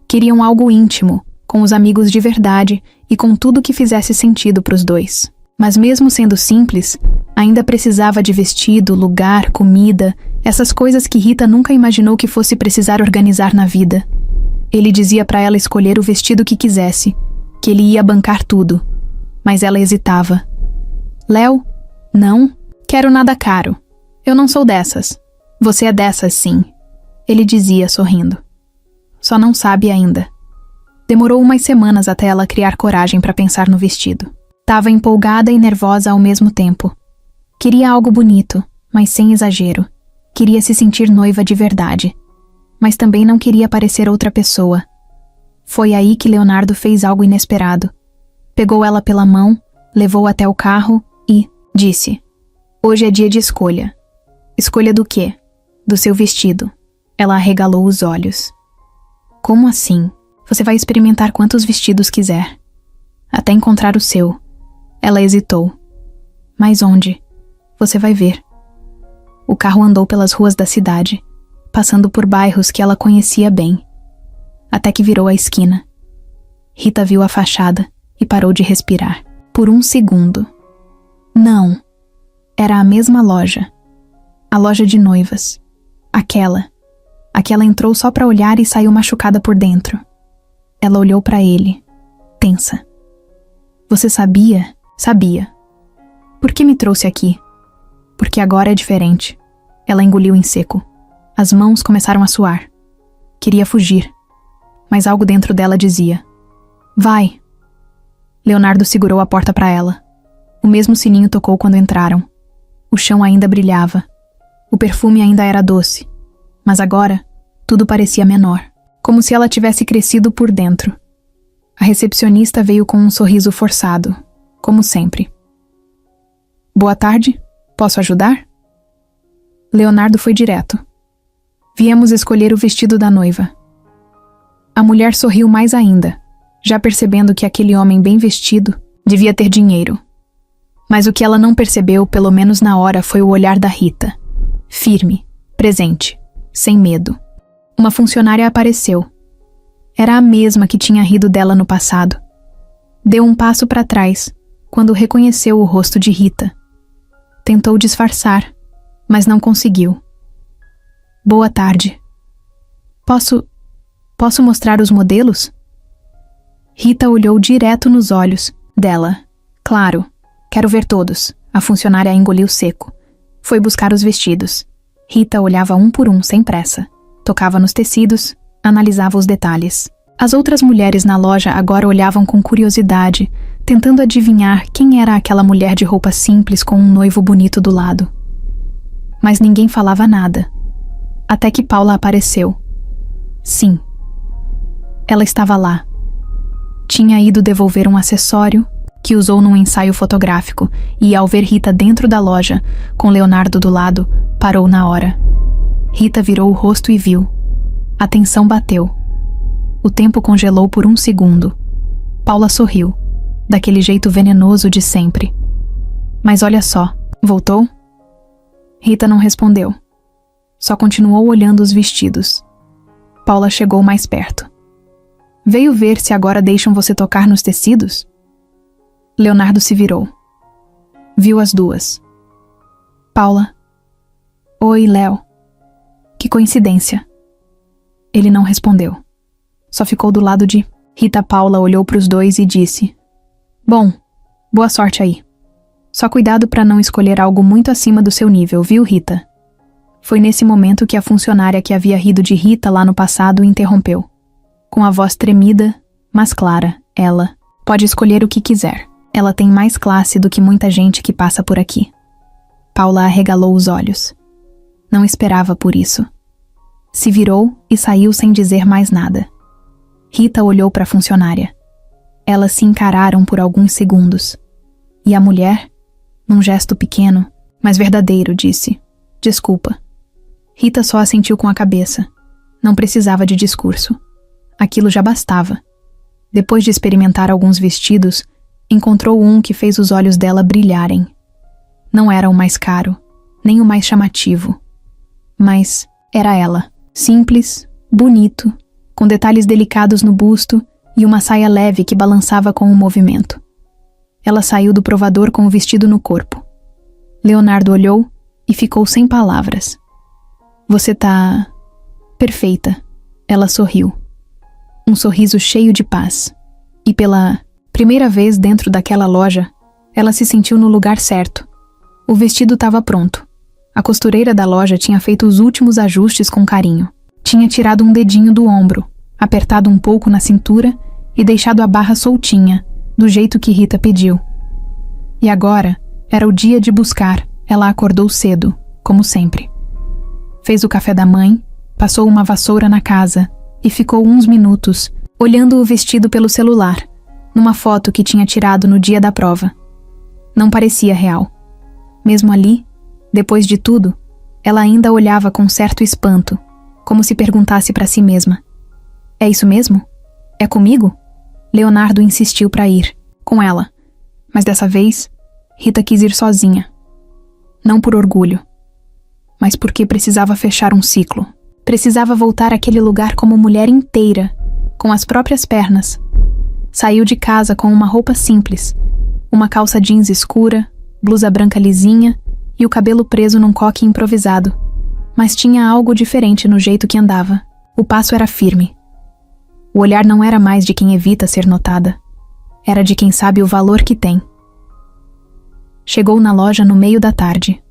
Queriam algo íntimo, com os amigos de verdade e com tudo que fizesse sentido para os dois. Mas mesmo sendo simples, ainda precisava de vestido, lugar, comida, essas coisas que Rita nunca imaginou que fosse precisar organizar na vida. Ele dizia para ela escolher o vestido que quisesse, que ele ia bancar tudo. Mas ela hesitava. Léo? Não, quero nada caro. Eu não sou dessas. Você é dessas, sim. Ele dizia, sorrindo. Só não sabe ainda. Demorou umas semanas até ela criar coragem para pensar no vestido. Tava empolgada e nervosa ao mesmo tempo. Queria algo bonito, mas sem exagero. Queria se sentir noiva de verdade. Mas também não queria parecer outra pessoa. Foi aí que Leonardo fez algo inesperado. Pegou ela pela mão, levou até o carro e disse: Hoje é dia de escolha. Escolha do quê? Do seu vestido. Ela arregalou os olhos. Como assim? Você vai experimentar quantos vestidos quiser. Até encontrar o seu. Ela hesitou. Mas onde? Você vai ver. O carro andou pelas ruas da cidade, passando por bairros que ela conhecia bem. Até que virou a esquina. Rita viu a fachada e parou de respirar. Por um segundo. Não. Era a mesma loja. A loja de noivas. Aquela entrou só para olhar e saiu machucada por dentro. Ela olhou para ele, tensa. Você sabia? Sabia. Por que me trouxe aqui? Porque agora é diferente. Ela engoliu em seco. As mãos começaram a suar. Queria fugir. Mas algo dentro dela dizia: Vai. Leonardo segurou a porta para ela. O mesmo sininho tocou quando entraram. O chão ainda brilhava. O perfume ainda era doce. Mas agora, tudo parecia menor. Como se ela tivesse crescido por dentro. A recepcionista veio com um sorriso forçado, como sempre. Boa tarde, posso ajudar? Leonardo foi direto. Viemos escolher o vestido da noiva. A mulher sorriu mais ainda, já percebendo que aquele homem bem vestido devia ter dinheiro. Mas o que ela não percebeu, pelo menos na hora, foi o olhar da Rita. Firme, presente, sem medo. Uma funcionária apareceu. Era a mesma que tinha rido dela no passado. Deu um passo para trás, quando reconheceu o rosto de Rita. Tentou disfarçar, mas não conseguiu. Boa tarde. Posso mostrar os modelos? Rita olhou direto nos olhos dela. Claro, quero ver todos. A funcionária engoliu seco. Foi buscar os vestidos. Rita olhava um por um, sem pressa. Tocava nos tecidos, analisava os detalhes. As outras mulheres na loja agora olhavam com curiosidade, tentando adivinhar quem era aquela mulher de roupa simples com um noivo bonito do lado. Mas ninguém falava nada. Até que Paula apareceu. Sim. Ela estava lá. Tinha ido devolver um acessório que usou num ensaio fotográfico e, ao ver Rita dentro da loja, com Leonardo do lado, parou na hora. Rita virou o rosto e viu. A tensão bateu. O tempo congelou por um segundo. Paula sorriu, daquele jeito venenoso de sempre. Mas olha só, voltou? Rita não respondeu. Só continuou olhando os vestidos. Paula chegou mais perto. Veio ver se agora deixam você tocar nos tecidos? Leonardo se virou. Viu as duas. Paula. Oi, Léo. Que coincidência. Ele não respondeu. Só ficou do lado de Rita. Paula olhou para os dois e disse: Bom, boa sorte aí. Só cuidado para não escolher algo muito acima do seu nível, viu, Rita? Foi nesse momento que a funcionária que havia rido de Rita lá no passado interrompeu. Com a voz tremida, mas clara, ela: Pode escolher o que quiser. Ela tem mais classe do que muita gente que passa por aqui. Paula arregalou os olhos. Não esperava por isso. Se virou e saiu sem dizer mais nada. Rita olhou para a funcionária. Elas se encararam por alguns segundos. E a mulher, num gesto pequeno, mas verdadeiro, disse: "Desculpa." Rita só assentiu com a cabeça. Não precisava de discurso. Aquilo já bastava. Depois de experimentar alguns vestidos, encontrou um que fez os olhos dela brilharem. Não era o mais caro, nem o mais chamativo. Mas era ela. Simples, bonito, com detalhes delicados no busto e uma saia leve que balançava com o movimento. Ela saiu do provador com o vestido no corpo. Leonardo olhou e ficou sem palavras. "Você tá... perfeita." Ela sorriu. Um sorriso cheio de paz. E pela primeira vez dentro daquela loja, ela se sentiu no lugar certo. O vestido estava pronto. A costureira da loja tinha feito os últimos ajustes com carinho. Tinha tirado um dedinho do ombro, apertado um pouco na cintura e deixado a barra soltinha, do jeito que Rita pediu. E agora era o dia de buscar. Ela acordou cedo, como sempre. Fez o café da mãe, passou uma vassoura na casa e ficou uns minutos olhando o vestido pelo celular, numa foto que tinha tirado no dia da prova. Não parecia real. Mesmo ali, depois de tudo, ela ainda olhava com certo espanto, como se perguntasse para si mesma: "É isso mesmo? É comigo?" Leonardo insistiu para ir, com ela, mas dessa vez, Rita quis ir sozinha. Não por orgulho, mas porque precisava fechar um ciclo. Precisava voltar àquele lugar como mulher inteira, com as próprias pernas. Saiu de casa com uma roupa simples, uma calça jeans escura, blusa branca lisinha e o cabelo preso num coque improvisado. Mas tinha algo diferente no jeito que andava. O passo era firme. O olhar não era mais de quem evita ser notada. Era de quem sabe o valor que tem. Chegou na loja no meio da tarde.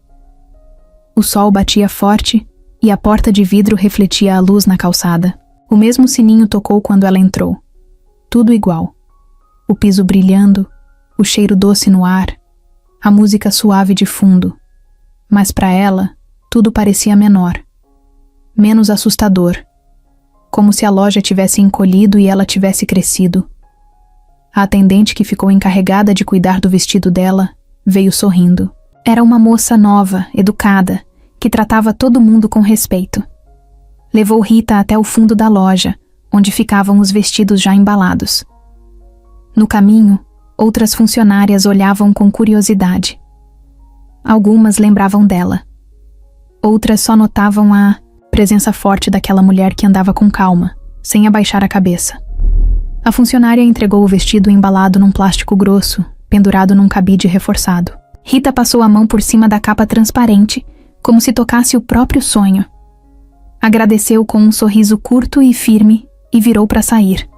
O sol batia forte e a porta de vidro refletia a luz na calçada. O mesmo sininho tocou quando ela entrou. Tudo igual. O piso brilhando, o cheiro doce no ar, a música suave de fundo. Mas para ela, tudo parecia menor. Menos assustador. Como se a loja tivesse encolhido e ela tivesse crescido. A atendente que ficou encarregada de cuidar do vestido dela veio sorrindo. Era uma moça nova, educada, que tratava todo mundo com respeito. Levou Rita até o fundo da loja, onde ficavam os vestidos já embalados. No caminho, outras funcionárias olhavam com curiosidade. Algumas lembravam dela. Outras só notavam a presença forte daquela mulher que andava com calma, sem abaixar a cabeça. A funcionária entregou o vestido embalado num plástico grosso, pendurado num cabide reforçado. Rita passou a mão por cima da capa transparente, como se tocasse o próprio sonho. Agradeceu com um sorriso curto e firme e virou para sair.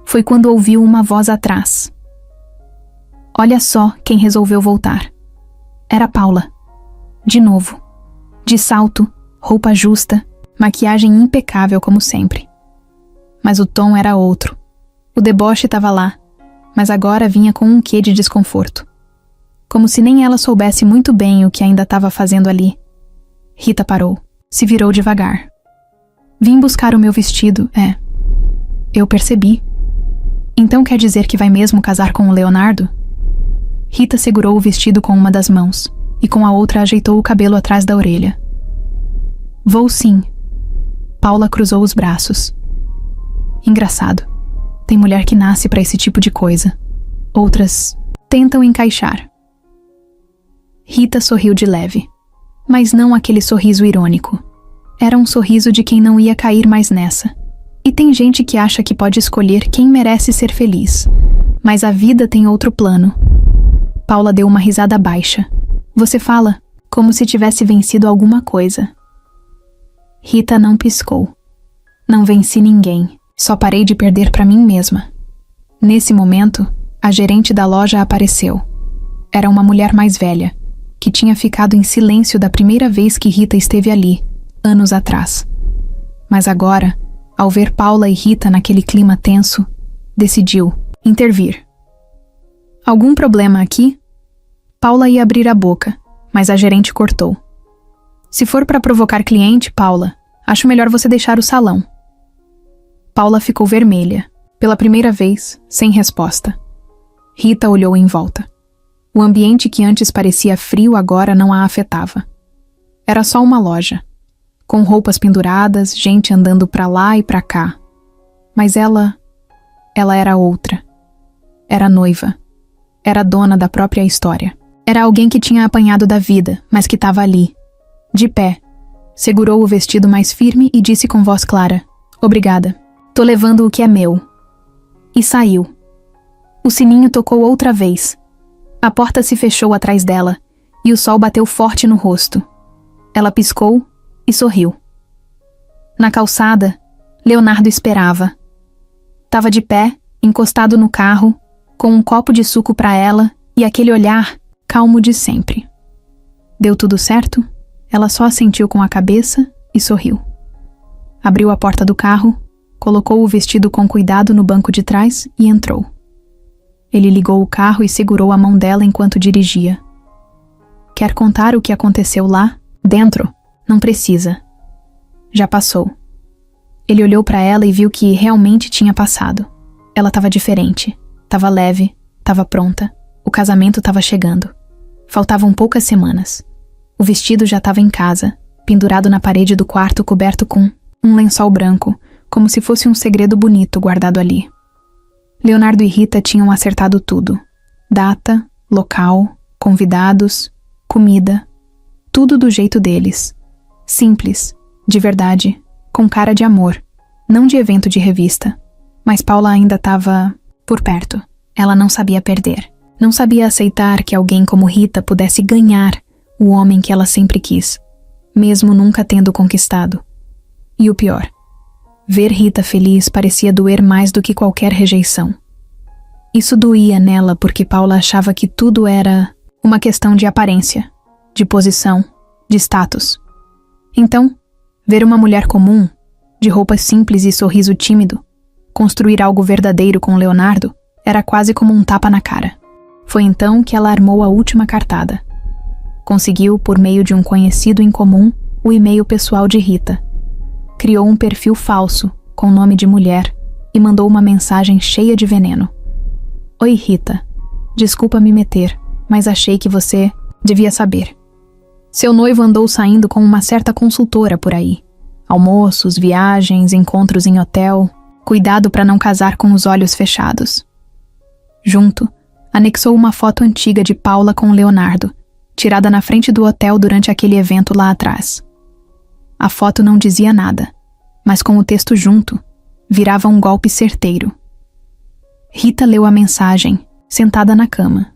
Foi quando ouviu uma voz atrás. Olha só quem resolveu voltar. Era Paula. De novo. De salto, roupa justa, maquiagem impecável como sempre. Mas o tom era outro. O deboche estava lá, mas agora vinha com um quê de desconforto. Como se nem ela soubesse muito bem o que ainda estava fazendo ali. Rita parou, se virou devagar. Vim buscar o meu vestido, Eu percebi. Então quer dizer que vai mesmo casar com o Leonardo? Rita segurou o vestido com uma das mãos e com a outra ajeitou o cabelo atrás da orelha. Vou sim. Paula cruzou os braços. Engraçado. Tem mulher que nasce para esse tipo de coisa. Outras tentam encaixar. Rita sorriu de leve, mas não aquele sorriso irônico. Era um sorriso de quem não ia cair mais nessa. E tem gente que acha que pode escolher quem merece ser feliz. Mas a vida tem outro plano. Paula deu uma risada baixa. Você fala como se tivesse vencido alguma coisa. Rita não piscou. Não venci ninguém. Só parei de perder para mim mesma. Nesse momento, a gerente da loja apareceu. Era uma mulher mais velha, que tinha ficado em silêncio da primeira vez que Rita esteve ali, anos atrás. Mas agora, ao ver Paula e Rita naquele clima tenso, decidiu intervir. Algum problema aqui? Paula ia abrir a boca, mas a gerente cortou. Se for para provocar cliente, Paula, acho melhor você deixar o salão. Paula ficou vermelha, pela primeira vez, sem resposta. Rita olhou em volta. O ambiente que antes parecia frio agora não a afetava. Era só uma loja, com roupas penduradas, gente andando pra lá e pra cá. Mas ela era outra. Era noiva. Era dona da própria história. Era alguém que tinha apanhado da vida, mas que estava ali, de pé. Segurou o vestido mais firme e disse com voz clara: "Obrigada. Tô levando o que é meu." E saiu. O sininho tocou outra vez. A porta se fechou atrás dela e o sol bateu forte no rosto. Ela piscou e sorriu. Na calçada, Leonardo esperava. Tava de pé, encostado no carro, com um copo de suco para ela e aquele olhar calmo de sempre. Deu tudo certo? Ela só assentiu com a cabeça e sorriu. Abriu a porta do carro, colocou o vestido com cuidado no banco de trás e entrou. Ele ligou o carro e segurou a mão dela enquanto dirigia. "Quer contar o que aconteceu lá, dentro? Não precisa. Já passou." Ele olhou para ela e viu que realmente tinha passado. Ela estava diferente, estava leve, estava pronta. O casamento estava chegando. Faltavam poucas semanas. O vestido já estava em casa, pendurado na parede do quarto coberto com um lençol branco, como se fosse um segredo bonito guardado ali. Leonardo e Rita tinham acertado tudo. Data, local, convidados, comida. Tudo do jeito deles. Simples, de verdade, com cara de amor. Não de evento de revista. Mas Paula ainda estava por perto. Ela não sabia perder. Não sabia aceitar que alguém como Rita pudesse ganhar o homem que ela sempre quis, mesmo nunca tendo conquistado. E o pior, ver Rita feliz parecia doer mais do que qualquer rejeição. Isso doía nela porque Paula achava que tudo era uma questão de aparência, de posição, de status. Então, ver uma mulher comum, de roupas simples e sorriso tímido, construir algo verdadeiro com Leonardo, era quase como um tapa na cara. Foi então que ela armou a última cartada. Conseguiu, por meio de um conhecido em comum, o e-mail pessoal de Rita. Criou um perfil falso, com nome de mulher, e mandou uma mensagem cheia de veneno. "Oi, Rita. Desculpa me meter, mas achei que você devia saber. Seu noivo andou saindo com uma certa consultora por aí. Almoços, viagens, encontros em hotel. Cuidado para não casar com os olhos fechados." Junto, anexou uma foto antiga de Paula com Leonardo, tirada na frente do hotel durante aquele evento lá atrás. A foto não dizia nada, mas com o texto junto, virava um golpe certeiro. Rita leu a mensagem, sentada na cama.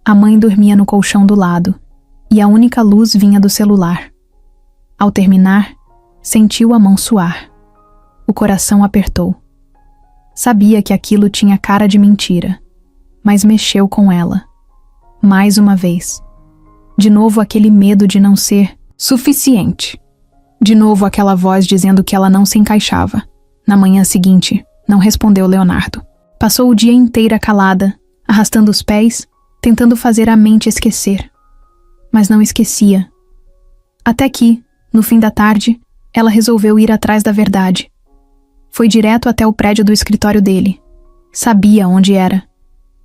A mãe dormia no colchão do lado, e a única luz vinha do celular. Ao terminar, sentiu a mão suar. O coração apertou. Sabia que aquilo tinha cara de mentira, mas mexeu com ela. Mais uma vez. De novo aquele medo de não ser suficiente. De novo aquela voz dizendo que ela não se encaixava. Na manhã seguinte, não respondeu Leonardo. Passou o dia inteiro calada, arrastando os pés, tentando fazer a mente esquecer. Mas não esquecia. Até que, no fim da tarde, ela resolveu ir atrás da verdade. Foi direto até o prédio do escritório dele. Sabia onde era.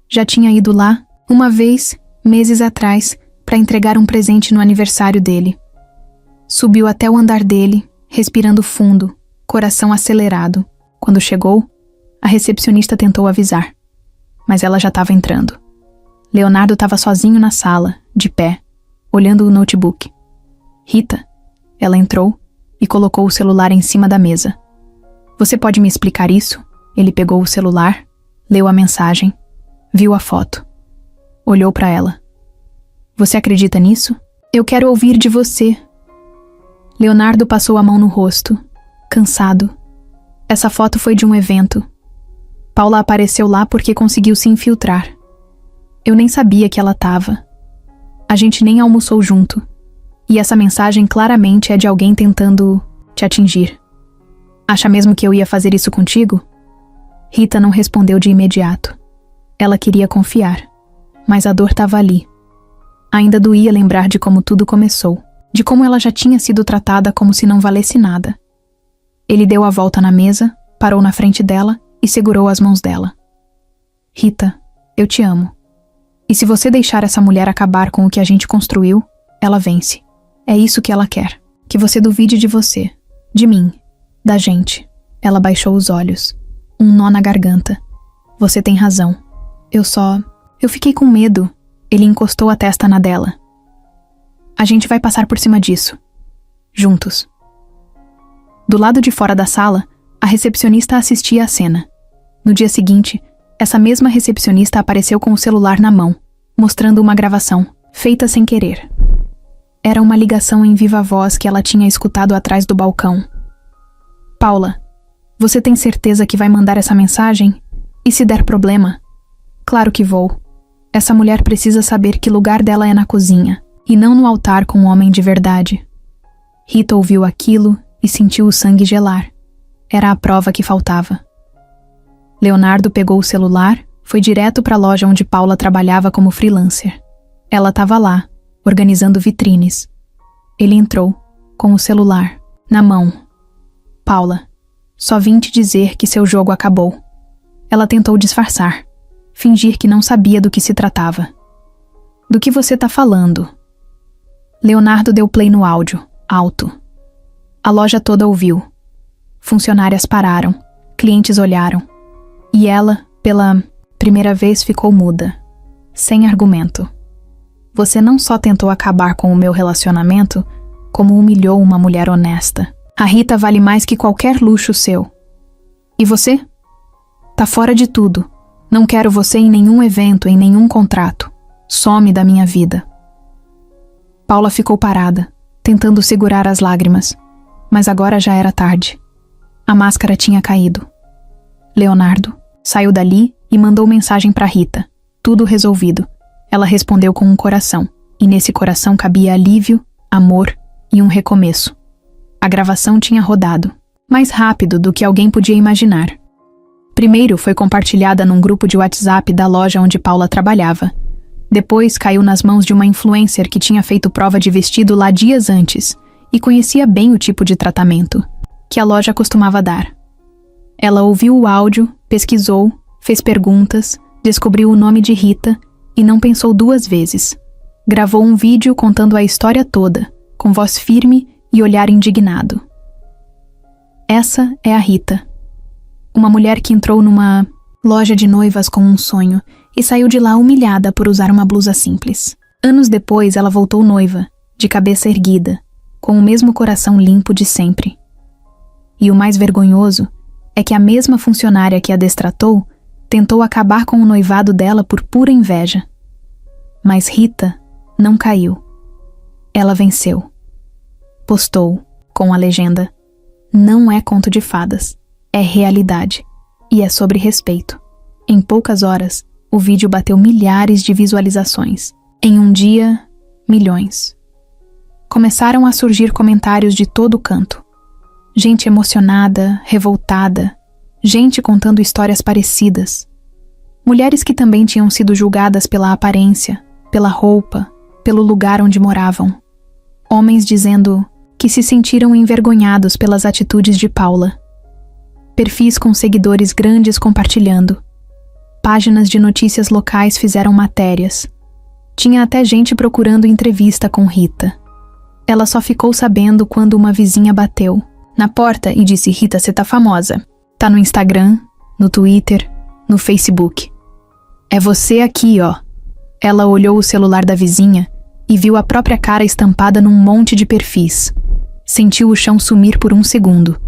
Já tinha ido lá, uma vez, meses atrás, para entregar um presente no aniversário dele. Subiu até o andar dele, respirando fundo, coração acelerado. Quando chegou, a recepcionista tentou avisar. Mas ela já estava entrando. Leonardo estava sozinho na sala, de pé, olhando o notebook. "Rita." Ela entrou e colocou o celular em cima da mesa. "Você pode me explicar isso?" Ele pegou o celular, leu a mensagem, viu a foto. Olhou para ela. "Você acredita nisso? Eu quero ouvir de você." Leonardo passou a mão no rosto, cansado. Essa foto foi de um evento. Paula apareceu lá porque conseguiu se infiltrar. Eu nem sabia que ela estava. A gente nem almoçou junto. E essa mensagem claramente é de alguém tentando te atingir. Acha mesmo que eu ia fazer isso contigo? Rita não respondeu de imediato. Ela queria confiar. mas a dor estava ali. Ainda doía lembrar de como tudo começou, de como ela já tinha sido tratada como se não valesse nada. Ele deu a volta na mesa, parou na frente dela e segurou as mãos dela. Rita, eu te amo. E se você deixar essa mulher acabar com o que a gente construiu, ela vence. É isso que ela quer. Que você duvide de você, de mim, da gente. Ela baixou os olhos. Um nó na garganta. Você tem razão. Eu fiquei com medo. Ele encostou a testa na dela. A gente vai passar por cima disso. Juntos. Do lado de fora da sala, a recepcionista assistia à cena. No dia seguinte, essa mesma recepcionista apareceu com o celular na mão, mostrando uma gravação, feita sem querer. Era uma ligação em viva voz que ela tinha escutado atrás do balcão. Paula, você tem certeza que vai mandar essa mensagem? E se der problema? Claro que vou. Essa mulher precisa saber que lugar dela é na cozinha, e não no altar com um homem de verdade. Rita ouviu aquilo e sentiu o sangue gelar. Era a prova que faltava. Leonardo pegou o celular, foi direto para a loja onde Paula trabalhava como freelancer. Ela estava lá, organizando vitrines. Ele entrou, com o celular, na mão. Paula, só vim te dizer que seu jogo acabou. Ela tentou disfarçar, fingir que não sabia do que se tratava. Do que você tá falando? Leonardo deu play no áudio, alto. A loja toda ouviu. Funcionárias pararam, clientes olharam. E ela, pela primeira vez, ficou muda, sem argumento. Você não só tentou acabar com o meu relacionamento, como humilhou uma mulher honesta. A Rita vale mais que qualquer luxo seu. E você? Tá fora de tudo. Não quero você em nenhum evento, em nenhum contrato. Some da minha vida. Paula ficou parada, tentando segurar as lágrimas, mas agora já era tarde. A máscara tinha caído. Leonardo saiu dali e mandou mensagem para Rita. Tudo resolvido. Ela respondeu com um coração, e nesse coração cabia alívio, amor e um recomeço. A gravação tinha rodado, mais rápido do que alguém podia imaginar. Primeiro foi compartilhada num grupo de WhatsApp da loja onde Paula trabalhava. Depois caiu nas mãos de uma influencer que tinha feito prova de vestido lá dias antes e conhecia bem o tipo de tratamento que a loja costumava dar. Ela ouviu o áudio, pesquisou, fez perguntas, descobriu o nome de Rita e não pensou duas vezes. Gravou um vídeo contando a história toda, com voz firme e olhar indignado. Essa é a Rita. Uma mulher que entrou numa loja de noivas com um sonho e saiu de lá humilhada por usar uma blusa simples. Anos depois, ela voltou noiva, de cabeça erguida, com o mesmo coração limpo de sempre. E o mais vergonhoso é que a mesma funcionária que a destratou tentou acabar com o noivado dela por pura inveja. Mas Rita não caiu. Ela venceu. Postou, com a legenda: "Não é conto de fadas, é realidade, e é sobre respeito." Em poucas horas, o vídeo bateu milhares de visualizações. Em um dia, milhões. Começaram a surgir comentários de todo canto. Gente emocionada, revoltada, gente contando histórias parecidas. Mulheres que também tinham sido julgadas pela aparência, pela roupa, pelo lugar onde moravam. Homens dizendo que se sentiram envergonhados pelas atitudes de Paula. Perfis com seguidores grandes compartilhando. Páginas de notícias locais fizeram matérias. Tinha até gente procurando entrevista com Rita. Ela só ficou sabendo quando uma vizinha bateu na porta e disse: "Rita, você tá famosa. Tá no Instagram, no Twitter, no Facebook. É você aqui, ó." Ela olhou o celular da vizinha e viu a própria cara estampada num monte de perfis. Sentiu o chão sumir por um segundo.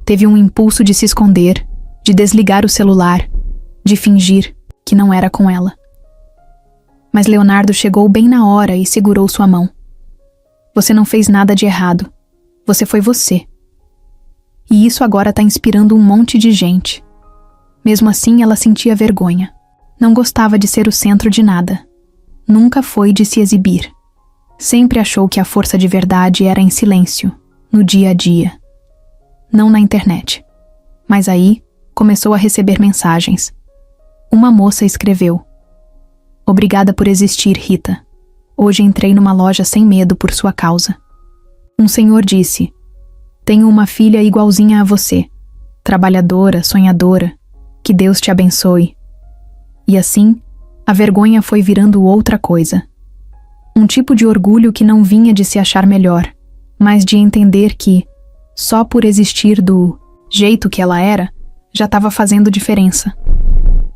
Teve um impulso de se esconder, de desligar o celular, de fingir que não era com ela. Mas Leonardo chegou bem na hora e segurou sua mão. "Você não fez nada de errado. Você foi você. E isso agora tá inspirando um monte de gente." Mesmo assim, ela sentia vergonha. Não gostava de ser o centro de nada. Nunca foi de se exibir. Sempre achou que a força de verdade era em silêncio, no dia a dia. Não na internet. Mas aí, começou a receber mensagens. Uma moça escreveu: Obrigada por existir, Rita. Hoje entrei numa loja sem medo por sua causa. Um senhor disse: tenho uma filha igualzinha a você, trabalhadora, sonhadora, que Deus te abençoe. E assim, a vergonha foi virando outra coisa. Um tipo de orgulho que não vinha de se achar melhor, mas de entender que, só por existir do jeito que ela era, já estava fazendo diferença.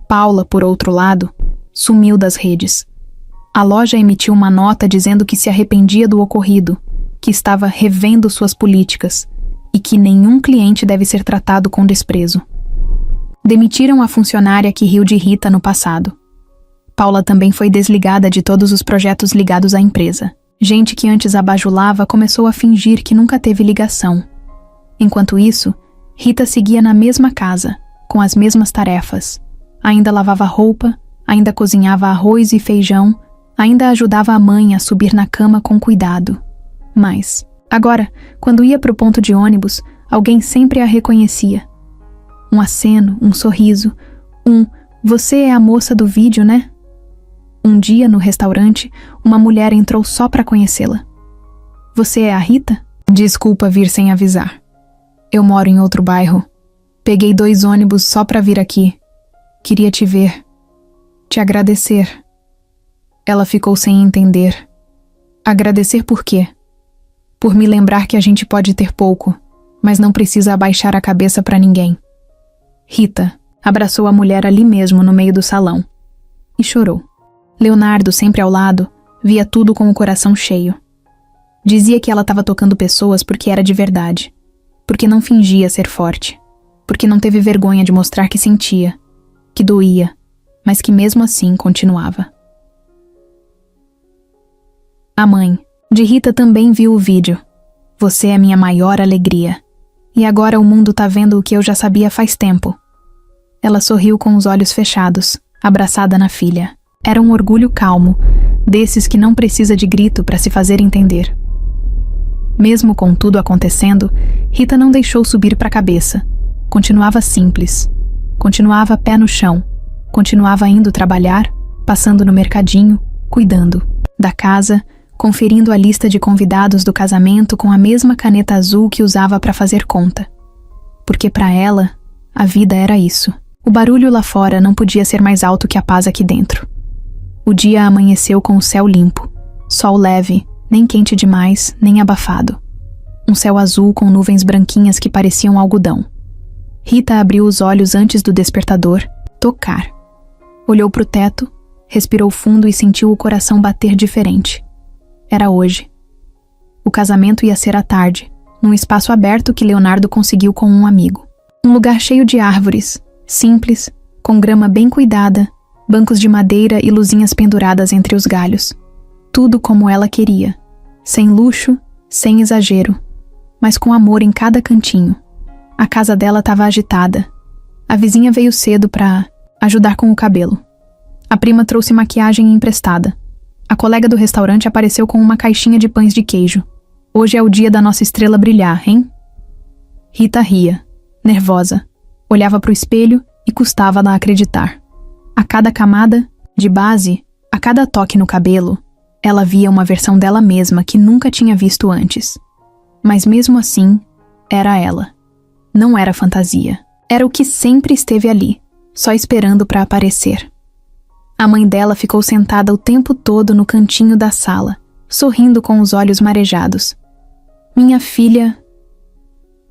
Paula, por outro lado, sumiu das redes. A loja emitiu uma nota dizendo que se arrependia do ocorrido, que estava revendo suas políticas e que nenhum cliente deve ser tratado com desprezo. Demitiram a funcionária que riu de Rita no passado. Paula também foi desligada de todos os projetos ligados à empresa. Gente que antes a bajulava começou a fingir que nunca teve ligação. Enquanto isso, Rita seguia na mesma casa, com as mesmas tarefas. Ainda lavava roupa, ainda cozinhava arroz e feijão, ainda ajudava a mãe a subir na cama com cuidado. Mas, agora, quando ia para o ponto de ônibus, alguém sempre a reconhecia. Um aceno, um sorriso, "Você é a moça do vídeo, né?" Um dia, no restaurante, uma mulher entrou só para conhecê-la. "Você é a Rita? Desculpa vir sem avisar. Eu moro em outro bairro. Peguei 2 ônibus só para vir aqui. Queria te ver. Te agradecer." Ela ficou sem entender. Agradecer por quê? Por me lembrar que a gente pode ter pouco, mas não precisa abaixar a cabeça para ninguém. Rita abraçou a mulher ali mesmo no meio do salão e chorou. Leonardo, sempre ao lado, via tudo com o coração cheio. Dizia que ela estava tocando pessoas porque era de verdade, porque não fingia ser forte, porque não teve vergonha de mostrar que sentia, que doía, mas que mesmo assim continuava. A mãe de Rita também viu o vídeo. "Você é minha maior alegria. E agora o mundo tá vendo o que eu já sabia faz tempo." Ela sorriu com os olhos fechados, abraçada na filha. Era um orgulho calmo, desses que não precisa de grito para se fazer entender. Mesmo com tudo acontecendo, Rita não deixou subir para a cabeça. Continuava simples. Continuava pé no chão. Continuava indo trabalhar, passando no mercadinho, cuidando da casa, conferindo a lista de convidados do casamento com a mesma caneta azul que usava para fazer conta. Porque para ela, a vida era isso. O barulho lá fora não podia ser mais alto que a paz aqui dentro. O dia amanheceu com o céu limpo, sol leve, nem quente demais, nem abafado. Um céu azul com nuvens branquinhas que pareciam algodão. Rita abriu os olhos antes do despertador tocar. Olhou para o teto, respirou fundo e sentiu o coração bater diferente. Era hoje. O casamento ia ser à tarde, num espaço aberto que Leonardo conseguiu com um amigo. Um lugar cheio de árvores, simples, com grama bem cuidada, bancos de madeira e luzinhas penduradas entre os galhos. Tudo como ela queria, sem luxo, sem exagero, mas com amor em cada cantinho. A casa dela estava agitada. A vizinha veio cedo para ajudar com o cabelo. A prima trouxe maquiagem emprestada. A colega do restaurante apareceu com uma caixinha de pães de queijo. "Hoje é o dia da nossa estrela brilhar, hein?" Rita ria, nervosa. Olhava para o espelho e custava-la acreditar. A cada camada, de base, a cada toque no cabelo, ela via uma versão dela mesma que nunca tinha visto antes. Mas mesmo assim, era ela. Não era fantasia. Era o que sempre esteve ali, só esperando para aparecer. A mãe dela ficou sentada o tempo todo no cantinho da sala, sorrindo com os olhos marejados. "Minha filha..."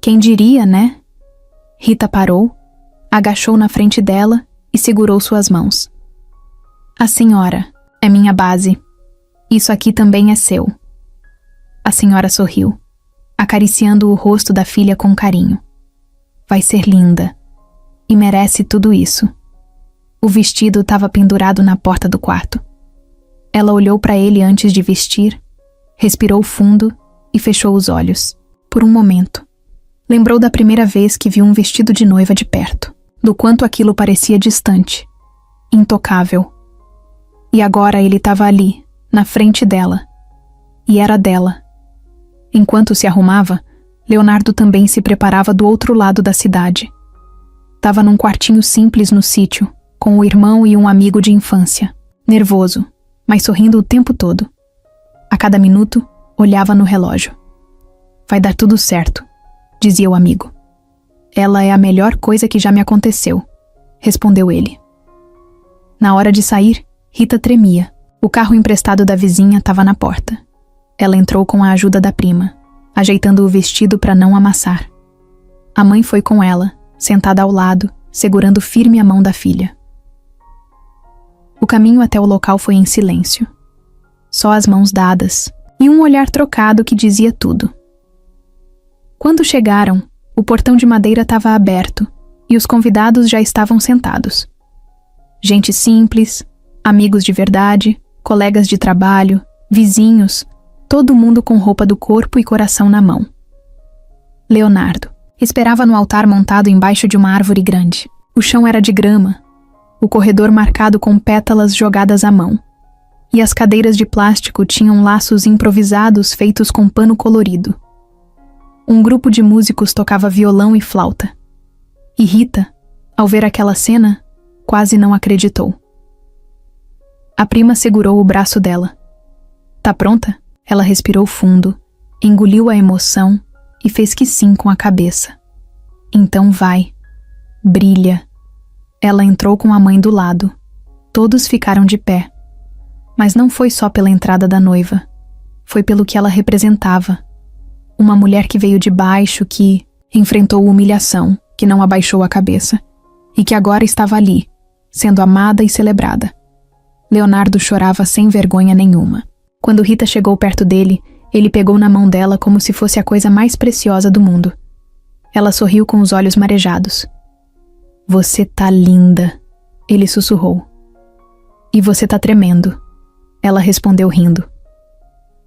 "Quem diria, né?" Rita parou, agachou na frente dela e segurou suas mãos. "A senhora é minha base. Isso aqui também é seu." A senhora sorriu, acariciando o rosto da filha com carinho. "Vai ser linda. E merece tudo isso." O vestido estava pendurado na porta do quarto. Ela olhou para ele antes de vestir, respirou fundo e fechou os olhos. Por um momento, lembrou da primeira vez que viu um vestido de noiva de perto, do quanto aquilo parecia distante, intocável. E agora ele estava ali, na frente dela. E era dela. Enquanto se arrumava, Leonardo também se preparava do outro lado da cidade. Estava num quartinho simples no sítio, com o irmão e um amigo de infância. nervoso, mas sorrindo o tempo todo. A cada minuto, olhava no relógio. Vai dar tudo certo, dizia o amigo. Ela é a melhor coisa que já me aconteceu, respondeu ele. Na hora de sair, Rita tremia. O carro emprestado da vizinha estava na porta. Ela entrou com a ajuda da prima, ajeitando o vestido para não amassar. A mãe foi com ela, sentada ao lado, segurando firme a mão da filha. O caminho até o local foi em silêncio. Só as mãos dadas e um olhar trocado que dizia tudo. Quando chegaram, o portão de madeira estava aberto e os convidados já estavam sentados. Gente simples, amigos de verdade, colegas de trabalho, vizinhos, todo mundo com roupa do corpo e coração na mão. Leonardo esperava no altar montado embaixo de uma árvore grande. O chão era de grama, o corredor marcado com pétalas jogadas à mão, e as cadeiras de plástico tinham laços improvisados feitos com pano colorido. Um grupo de músicos tocava violão e flauta. E Rita, ao ver aquela cena, quase não acreditou. A prima segurou o braço dela. Tá pronta? Ela respirou fundo, engoliu a emoção e fez que sim com a cabeça. Então vai. Brilha. Ela entrou com a mãe do lado. Todos ficaram de pé. Mas não foi só pela entrada da noiva. Foi pelo que ela representava. Uma mulher que veio de baixo, que enfrentou humilhação, que não abaixou a cabeça, e que agora estava ali, sendo amada e celebrada. Leonardo chorava sem vergonha nenhuma. Quando Rita chegou perto dele, ele pegou na mão dela como se fosse a coisa mais preciosa do mundo. Ela sorriu com os olhos marejados. Você tá linda, ele sussurrou. E você tá tremendo, ela respondeu rindo.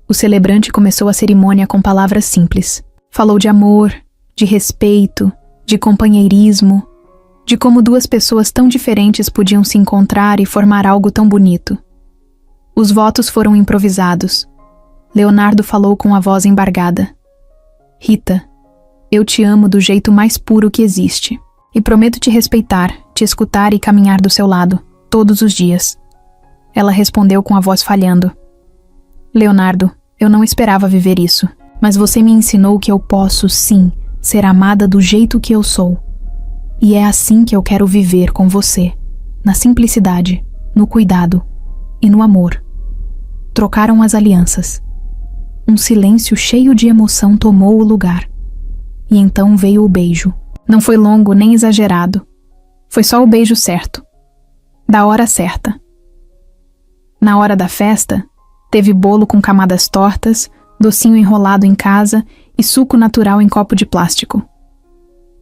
O celebrante começou a cerimônia com palavras simples. Falou de amor, de respeito, de companheirismo, de como duas pessoas tão diferentes podiam se encontrar e formar algo tão bonito. Os votos foram improvisados. Leonardo falou com a voz embargada. Rita, eu te amo do jeito mais puro que existe. E prometo te respeitar, te escutar e caminhar do seu lado, todos os dias. Ela respondeu com a voz falhando. Leonardo, eu não esperava viver isso, mas você me ensinou que eu posso, sim, ser amada do jeito que eu sou. E é assim que eu quero viver com você, na simplicidade, no cuidado e no amor. Trocaram as alianças. Um silêncio cheio de emoção tomou o lugar. E então veio o beijo. Não foi longo nem exagerado. Foi só o beijo certo. Da hora certa. Na hora da festa, teve bolo com camadas tortas, docinho enrolado em casa e suco natural em copo de plástico.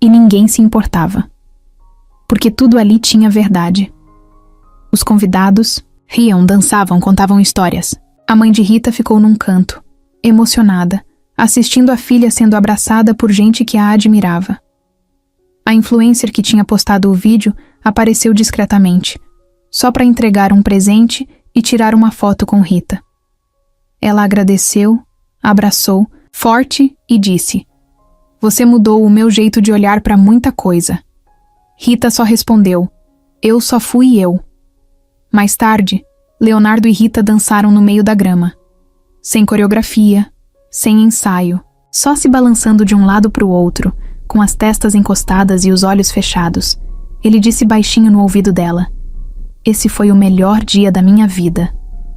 E ninguém se importava. Porque tudo ali tinha verdade. Os convidados riam, dançavam, contavam histórias. A mãe de Rita ficou num canto, emocionada, assistindo a filha sendo abraçada por gente que a admirava. A influencer que tinha postado o vídeo apareceu discretamente, só para entregar um presente e tirar uma foto com Rita. Ela agradeceu, abraçou, forte, e disse: Você mudou o meu jeito de olhar para muita coisa. Rita só respondeu: Eu só fui eu. Mais tarde, Leonardo e Rita dançaram no meio da grama. Sem coreografia, sem ensaio, só se balançando de um lado para o outro, com as testas encostadas e os olhos fechados. Ele disse baixinho no ouvido dela: Esse foi o melhor dia da minha vida.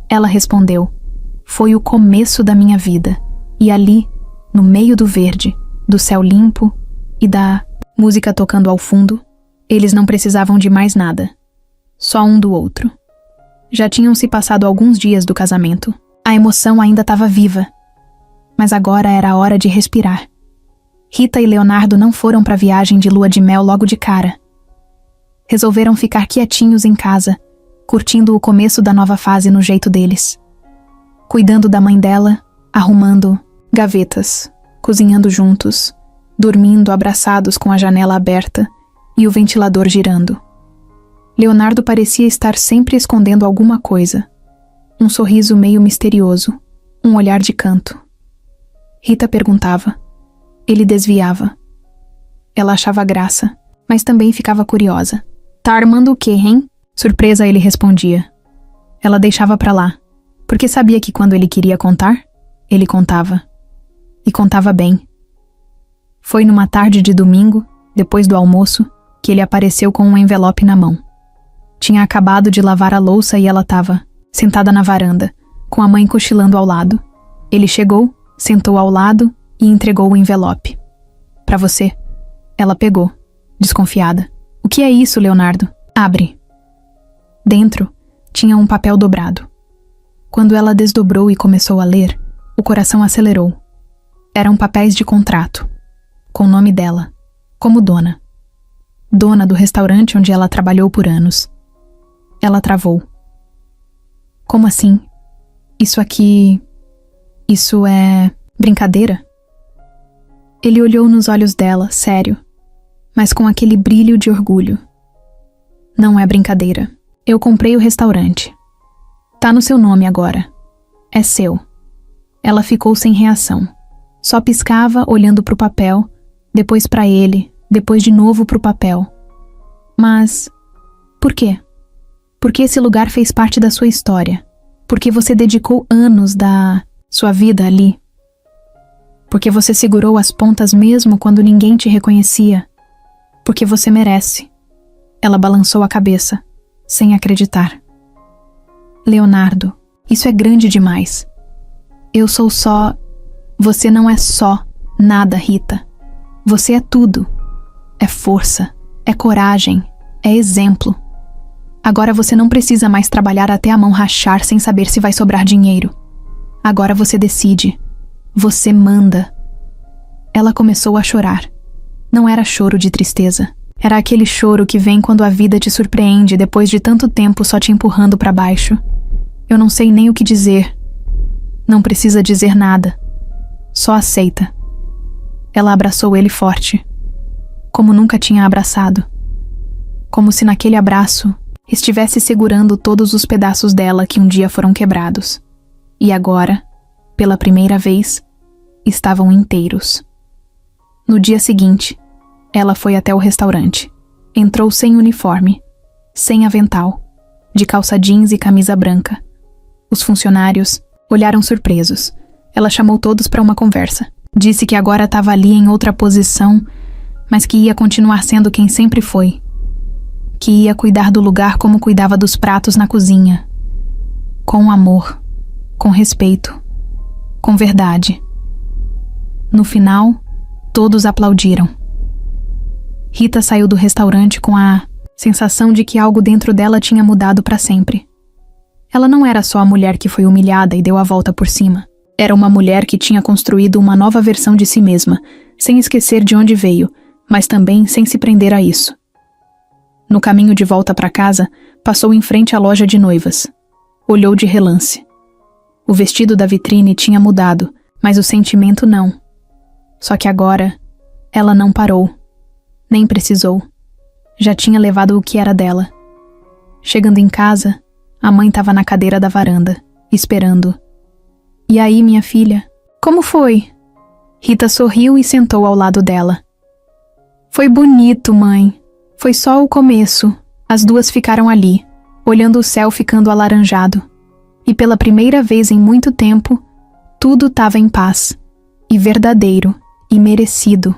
Ela respondeu: Foi o começo da minha vida. E ali, no meio do verde, do céu limpo e da música tocando ao fundo, eles não precisavam de mais nada. Só um do outro. Já tinham se passado alguns dias do casamento. A emoção ainda estava viva. Mas agora era a hora de respirar. Rita e Leonardo não foram para a viagem de lua de mel logo de cara. Resolveram ficar quietinhos em casa, curtindo o começo da nova fase no jeito deles. Cuidando da mãe dela, arrumando gavetas, cozinhando juntos, dormindo abraçados com a janela aberta e o ventilador girando. Leonardo parecia estar sempre escondendo alguma coisa. Um sorriso meio misterioso, um olhar de canto. Rita perguntava. Ele desviava. Ela achava graça, mas também ficava curiosa. Tá armando o quê, hein? Surpresa, ele respondia. Ela deixava pra lá, porque sabia que quando ele queria contar, ele contava. E contava bem. Foi numa tarde de domingo, depois do almoço, que ele apareceu com um envelope na mão. Tinha acabado de lavar a louça e ela estava sentada na varanda, com a mãe cochilando ao lado. Ele chegou, sentou ao lado e entregou o envelope. Pra você. Ela pegou, desconfiada. O que é isso, Leonardo? Abre. Dentro, tinha um papel dobrado. Quando ela desdobrou e começou a ler, o coração acelerou. Eram papéis de contrato, com o nome dela, como dona. Dona do restaurante onde ela trabalhou por anos. Ela travou. Como assim? Isso aqui... Isso é... brincadeira? Ele olhou nos olhos dela, sério, mas com aquele brilho de orgulho. Não é brincadeira. Eu comprei o restaurante. Tá no seu nome agora. É seu. Ela ficou sem reação. Só piscava olhando pro papel, depois pra ele, depois de novo pro papel. Mas... por quê? Porque esse lugar fez parte da sua história. Porque você dedicou anos da sua vida ali. Porque você segurou as pontas mesmo quando ninguém te reconhecia. Porque você merece. Ela balançou a cabeça, sem acreditar. Leonardo, isso é grande demais. Eu sou só... Você não é só nada, Rita. Você é tudo. É força, é coragem, é exemplo. Agora você não precisa mais trabalhar até a mão rachar sem saber se vai sobrar dinheiro. Agora você decide. Você manda. Ela começou a chorar. Não era choro de tristeza. Era aquele choro que vem quando a vida te surpreende depois de tanto tempo só te empurrando para baixo. Eu não sei nem o que dizer. Não precisa dizer nada. Só aceita. Ela abraçou ele forte. Como nunca tinha abraçado. Como se naquele abraço estivesse segurando todos os pedaços dela que um dia foram quebrados. E agora, pela primeira vez, estavam inteiros. No dia seguinte, ela foi até o restaurante. Entrou sem uniforme, sem avental, de calça jeans e camisa branca. Os funcionários olharam surpresos. Ela chamou todos para uma conversa. Disse que agora estava ali em outra posição, mas que ia continuar sendo quem sempre foi. Que ia cuidar do lugar como cuidava dos pratos na cozinha. Com amor, com respeito, com verdade. No final, todos aplaudiram. Rita saiu do restaurante com a sensação de que algo dentro dela tinha mudado para sempre. Ela não era só a mulher que foi humilhada e deu a volta por cima. Era uma mulher que tinha construído uma nova versão de si mesma, sem esquecer de onde veio, mas também sem se prender a isso. No caminho de volta para casa, passou em frente à loja de noivas. Olhou de relance. O vestido da vitrine tinha mudado, mas o sentimento não. Só que agora, ela não parou. Nem precisou. Já tinha levado o que era dela. Chegando em casa, a mãe estava na cadeira da varanda, esperando. E aí, minha filha? Como foi? Rita sorriu e sentou ao lado dela. Foi bonito, mãe. Foi só o começo. As duas ficaram ali, olhando o céu ficando alaranjado. E pela primeira vez em muito tempo, tudo estava em paz. E verdadeiro. E merecido.